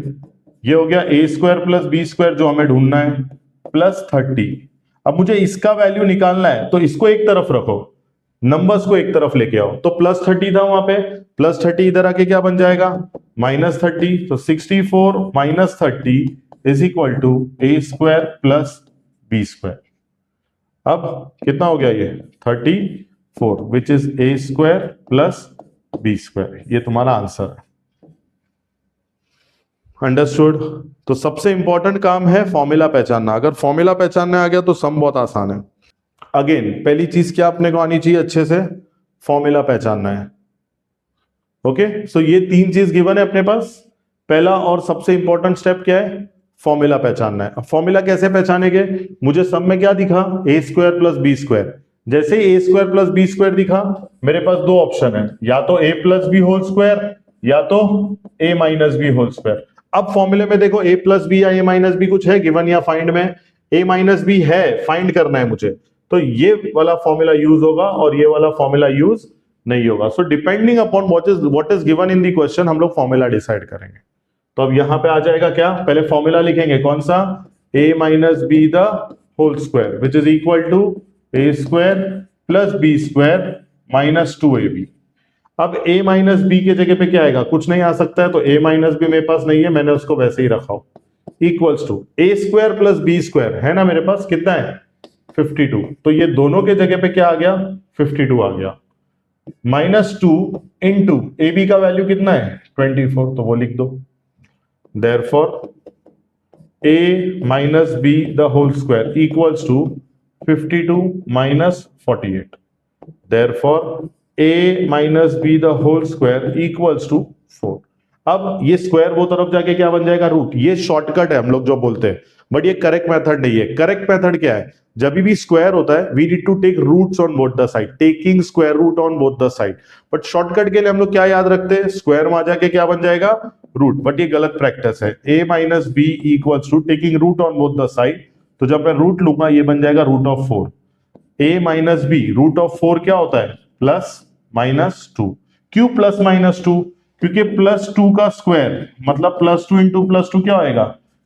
Speaker 1: ये हो गया ए स्क्वायर प्लस बी स्क्वायर जो हमें ढूंढना है, प्लस 30। अब मुझे इसका वैल्यू निकालना है, तो इसको एक तरफ रखो, नंबर्स को एक तरफ लेके आओ, तो प्लस 30 था वहां पे, प्लस 30 इधर आके क्या बन जाएगा माइनस 30, तो 64 minus 30 is equal to A square plus B square. अब कितना हो गया ये 34, which is a square plus B square, ये तुम्हारा आंसर है। अंडरस्टूड। तो सबसे इंपॉर्टेंट काम है फॉर्मूला पहचानना, अगर फॉर्मूला पहचानने आ गया तो सम बहुत आसान है। अगेन पहली चीज क्या अपने को आनी चाहिए, अच्छे से फॉर्मूला पहचानना है। ओके, सो ये तीन चीज गिवन है अपने पास, पहला और सबसे इंपॉर्टेंट स्टेप क्या है, फॉर्मूला पहचानना है। अब फॉर्मूला कैसे पहचानेंगे, मुझे सम में क्या दिखा ए स्क्वायर प्लस बी स्क्वायर, जैसे ही ए स्क्वायर प्लस बी स्क्वायर दिखा मेरे पास दो ऑप्शन है, या तो ए प्लस बी होल स्क्वायर या तो ए माइनस बी होल स्क्वायर। अब फॉर्मूले में देखो ए प्लस बी या ए माइनस बी कुछ है गिवन या फाइंड में, ए माइनस बी है, फाइंड करना है मुझे, तो ये वाला फॉर्मूला यूज होगा और ये वाला फॉर्मूला यूज नहीं होगा। So depending upon what is given in the question हम लोग फॉर्मूला डिसाइड करेंगे। तो अब यहां पे आ जाएगा क्या, पहले फॉर्मूला लिखेंगे कौन सा, a minus B the whole square which is equal to A square plus B square minus 2ab। अब a माइनस बी के जगह पे क्या आएगा, कुछ नहीं आ सकता है, तो a माइनस बी मेरे पास नहीं है, मैंने उसको वैसे ही रखा हो, equals to A square plus B square है ना मेरे पास, कितना है 52, तो ये दोनों के जगह पे क्या आ गया 52 आ गया, माइनस 2 इंटू ए बी का वैल्यू कितना है 24, तो वो लिख दो। Therefore a minus B the whole square equals to 52 minus 48। Therefore a minus B the whole square equals to 4। अब ये स्क्वायर वो तरफ जाके क्या बन जाएगा रूट, ये शॉर्टकट है हम लोग जो बोलते हैं, बट ये करेक्ट मेथड नहीं है। करेक्ट मेथड क्या है, जब भी स्क्वायर होता है we need to take roots on both the side, taking square root on both the side. But shortcut के लिए हम लोग क्या याद रखते हैं, स्क्वायर में आ जाके क्या बन जाएगा रूट, बट ये गलत प्रैक्टिस है। a minus b equals to taking root on both the side, तो जब मैं रूट लूंगा ये बन जाएगा root of 4। a minus b root of 4 क्या होता है प्लस माइनस 2। क्यों प्लस माइनस 2, क्योंकि प्लस 2 का स्क्वायर मतलब प्लस 2 इंटू प्लस 2 क्या होएगा,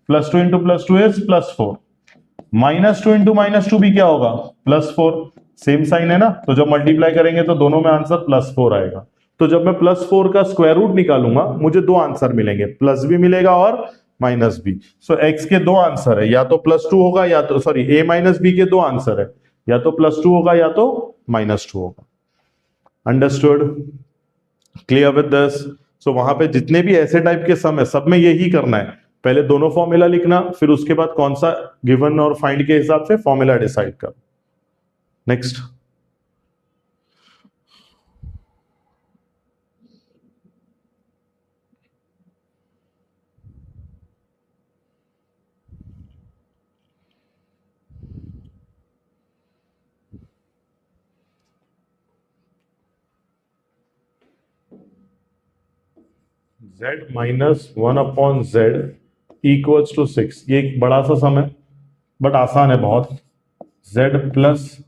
Speaker 1: plus 2 into plus 2 is plus 4, minus 2 into minus 2 भी क्या होगा प्लस 4, सेम साइन है ना, तो जब मल्टीप्लाई करेंगे तो दोनों में आंसर प्लस 4 आएगा। तो जब मैं प्लस 4 का स्क्वायर रूट निकालूंगा मुझे दो आंसर मिलेंगे, प्लस भी मिलेगा और माइनस भी। सो एक्स के दो आंसर है, या तो प्लस 2 होगा या तो सॉरी ए माइनस बी के दो आंसर है, या तो प्लस 2 होगा या तो माइनस 2 होगा। Understood, clear with this. So वहां पे जितने भी ऐसे टाइप के सम है सब में यही करना है, पहले दोनों फॉर्मूला लिखना, फिर उसके बाद कौन सा गिवन और फाइंड के हिसाब से फॉर्मूला डिसाइड कर। Next, z minus 1 upon z equals to 6, ये एक बड़ा सा सम है बट आसान है बहुत। z plus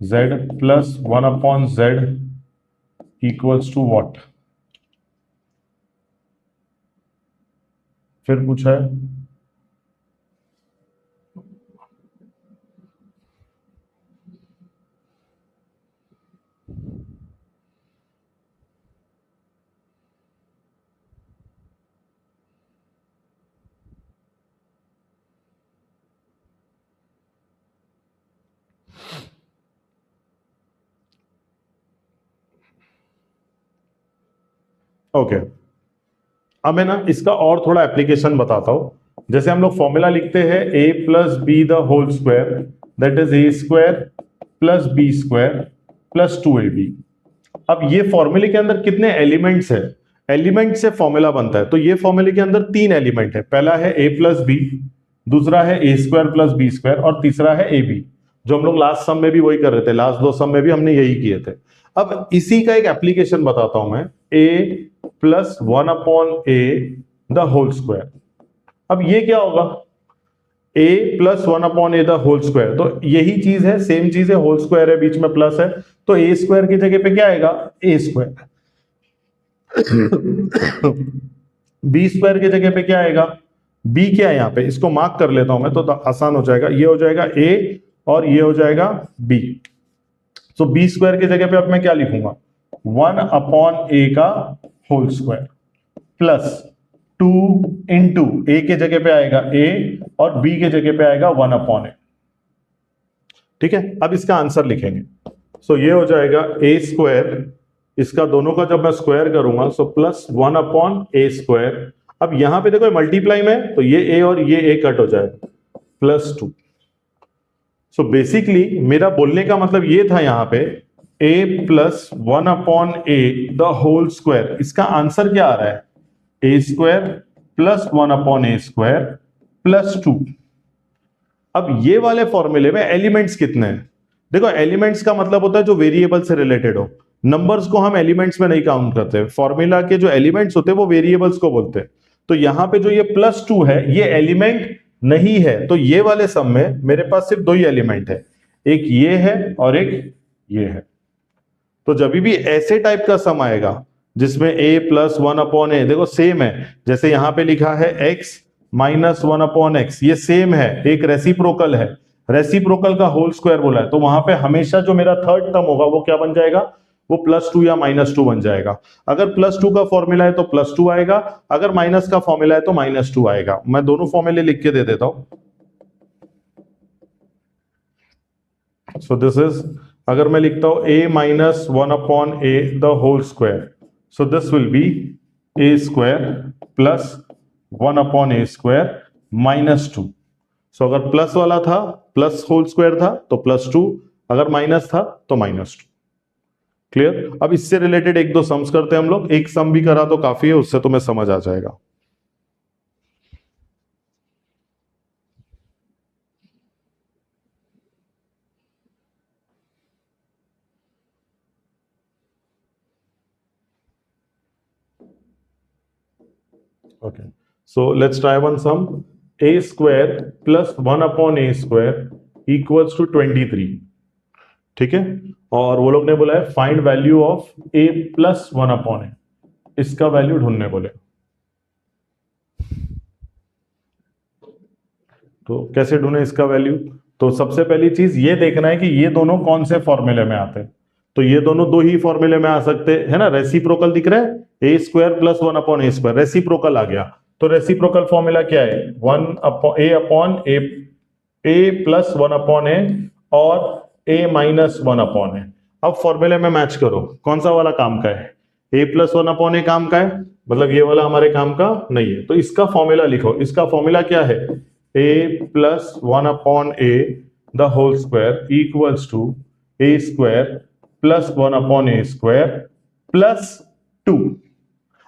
Speaker 1: 1/z equals to what. फिर पूछा है ओके। अब मैं ना इसका और थोड़ा एप्लीकेशन बताता हूं। जैसे हम लोग फॉर्मूला लिखते हैं a plus B the whole square, that is a square plus B square plus 2ab। अब ये फॉर्मूले के अंदर कितने एलिमेंट्स है, एलिमेंट से फॉर्मूला बनता है। तो ये फॉर्मूले के अंदर 3 एलिमेंट है। पहला है a प्लस बी, दूसरा है a square plus B square और तीसरा है ab, जो हम लोग लास्ट सम में भी वही कर रहे थे। लास्ट 2 सम में भी हमने यही किए थे। अब इसी का एक एप्लीकेशन बताता हूं मैं, a plus 1/a the whole square. अब ये क्या होगा, a plus 1/a the whole square, तो यही चीज है, सेम चीज है, होल स्क्वायर है, बीच में प्लस है, तो a स्क्वायर की जगह पे क्या आएगा, a स्क्वायर। b स्क्वायर की जगह पे क्या आएगा, b क्या है यहाँ पे, इसको मार्क कर लेता हूं मैं तो आसान हो जाएगा। ये हो जाएगा a और ये हो जाएगा b। तो b स्क्वायर की जगह पे अब मैं क्या लिखूंगा, 1/a का whole square plus 2 into a के जगह पे आएगा a और b के जगह पे आएगा 1/a। ठीक है, अब इसका आंसर लिखेंगे। सो ये हो जाएगा a स्क्वायर, इसका दोनों का जब मैं स्क्वायर करूंगा सो प्लस 1/a स्क्वायर। अब यहां पे देखो मल्टीप्लाई में, तो ये a और ये a कट हो जाएगा, प्लस 2। सो बेसिकली मेरा बोलने का मतलब ये था यहां पे a plus 1/a the whole square, इसका आंसर क्या आ रहा है, a square plus 1/a square plus 2। अब ये वाले फॉर्मूले में एलिमेंट्स कितने हैं, देखो एलिमेंट्स का मतलब होता है जो वेरिएबल से रिलेटेड हो। नंबर्स को हम एलिमेंट्स में नहीं काउंट करते, फॉर्मूला के जो एलिमेंट्स होते हैं वो वेरिएबल्स को बोलते हैं। तो यहां पे जो ये प्लस 2 है ये एलिमेंट नहीं है, तो ये वाले सम में मेरे पास सिर्फ 2 ही एलिमेंट है, एक ये है और एक ये है। तो जब भी ऐसे टाइप का सम आएगा जिसमें a प्लस 1/a, देखो सेम है, जैसे यहां पे लिखा है x माइनस 1/x, ये सेम है, एक रेसिप्रोकल है, रेसिप्रोकल का होल स्क्वायर बोला है, तो वहां पे हमेशा जो मेरा थर्ड टर्म होगा वो क्या बन जाएगा, वो +2 या -2 बन जाएगा। अगर +2 का फॉर्मूला है तो +2 आएगा, अगर माइनस का फॉर्मूला है तो -2 आएगा। मैं दोनों फॉर्मूले लिख के दे देता हूं। सो दिस इज, अगर मैं लिखता हूं a minus 1/a the whole square, so this will be a square plus 1/a square -2। So अगर प्लस वाला था, प्लस होल स्क्वायर था तो +2, अगर माइनस था तो -2। क्लियर। अब इससे रिलेटेड 1-2 सम्स करते हैं हम लोग, एक सम भी करा तो काफी है, उससे तुम्हें समझ आ जाएगा। Okay, so let's try one sum. A square plus 1/a square equals to 23। ठीक है, और वो लोग ने बोला है find value of a plus 1/a, इसका वैल्यू ढूंढने बोले। तो कैसे ढूंढे इसका वैल्यू, तो सबसे पहली चीज ये देखना है कि ये दोनों कौन से फॉर्मूले में आते हैं। तो ये दोनों 2 ही फॉर्मूले में आ सकते हैं ना, रेसिप्रोकल दिख रहा है, a square plus 1/a square, reciprocal आ गया। तो रेसिप्रोकल फॉर्मूला क्या है, a प्लस 1/a और a माइनस 1/a। अब फॉर्मूले में मैच करो कौन सा वाला काम का है, a प्लस 1/a काम का है, मतलब ये वाला हमारे काम का नहीं है। तो इसका फॉर्मूला लिखो, इसका फॉर्मूला क्या है, a plus 1/a the whole square equals to a square plus 1/a square plus 2।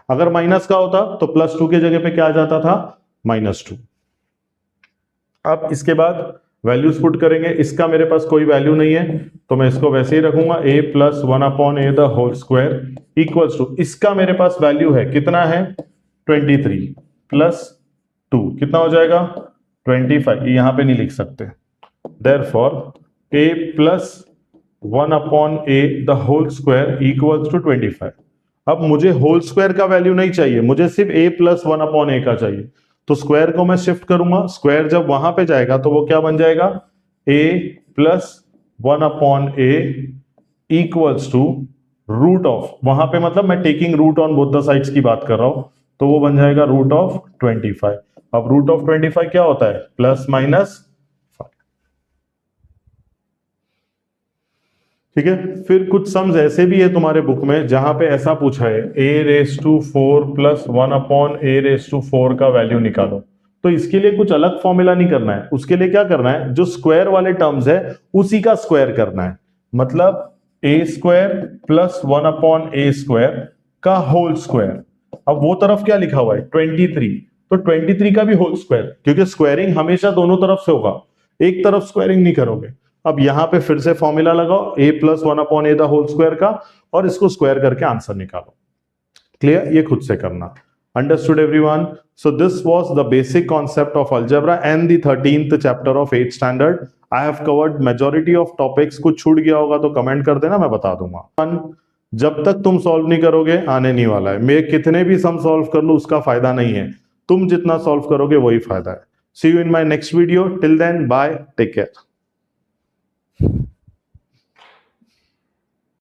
Speaker 1: अगर माइनस का होता तो +2 की जगह पे क्या आ जाता था, -2। अब इसके बाद वैल्यूज पुट करेंगे, इसका मेरे पास कोई वैल्यू नहीं है तो मैं इसको वैसे ही रखूंगा, a plus 1/a the whole square equals to, इसका मेरे पास वैल्यू है कितना है 23 प्लस 2 कितना हो जाएगा 25। यहां पे नहीं लिख सकते, therefore a plus 1/a the whole square equals to 25। अब मुझे होल स्क्वायर का वैल्यू नहीं चाहिए, मुझे सिर्फ a प्लस 1/a का चाहिए। तो स्क्वायर को मैं शिफ्ट करूंगा, स्क्वायर जब वहां पे जाएगा तो वो क्या बन जाएगा, a plus 1/a equals to root of, वहां पे मतलब मैं taking root on both the sides की बात कर रहा हूं, तो वो बन जाएगा रूट ऑफ 25। अब रूट ऑफ 25 क्या होता है, प्लस माइनस 5। ठीक है, फिर कुछ सम्स ऐसे भी है तुम्हारे बुक में जहां पे ऐसा पूछा है a⁴ प्लस 1/a⁴ का वैल्यू निकालो। तो इसके लिए कुछ अलग फॉर्मूला नहीं करना है, उसके लिए क्या करना है, जो स्क्वायर वाले टर्म्स है उसी का स्क्वायर करना है। मतलब a² प्लस 1/a² का होल स्क्वायर। अब वो तरफ क्या लिखा हुआ है 23, तो 23 का भी होल स्क्वायर, क्योंकि स्क्वायरिंग हमेशा दोनों तरफ से होगा, एक तरफ स्क्वायरिंग नहीं करोगे। अब यहां पे फिर से फॉर्मूला लगाओ a plus 1/a the whole square का, और इसको स्क्वायर करके आंसर निकालो। क्लियर, ये खुद से करना। Understood everyone? So this was the basic concept of algebra and the 13th chapter of 8th standard. I have covered majority of topics. कुछ छूट गया होगा तो कमेंट कर देना, मैं बता दूंगा। जब तक तुम सॉल्व नहीं करोगे आने नहीं वाला है। मैं कितने भी सम सॉल्व कर लूं उसका फायदा नहीं है, तुम जितना सॉल्व करोगे वही फायदा है। See you in my next video. Till then, bye. Take care.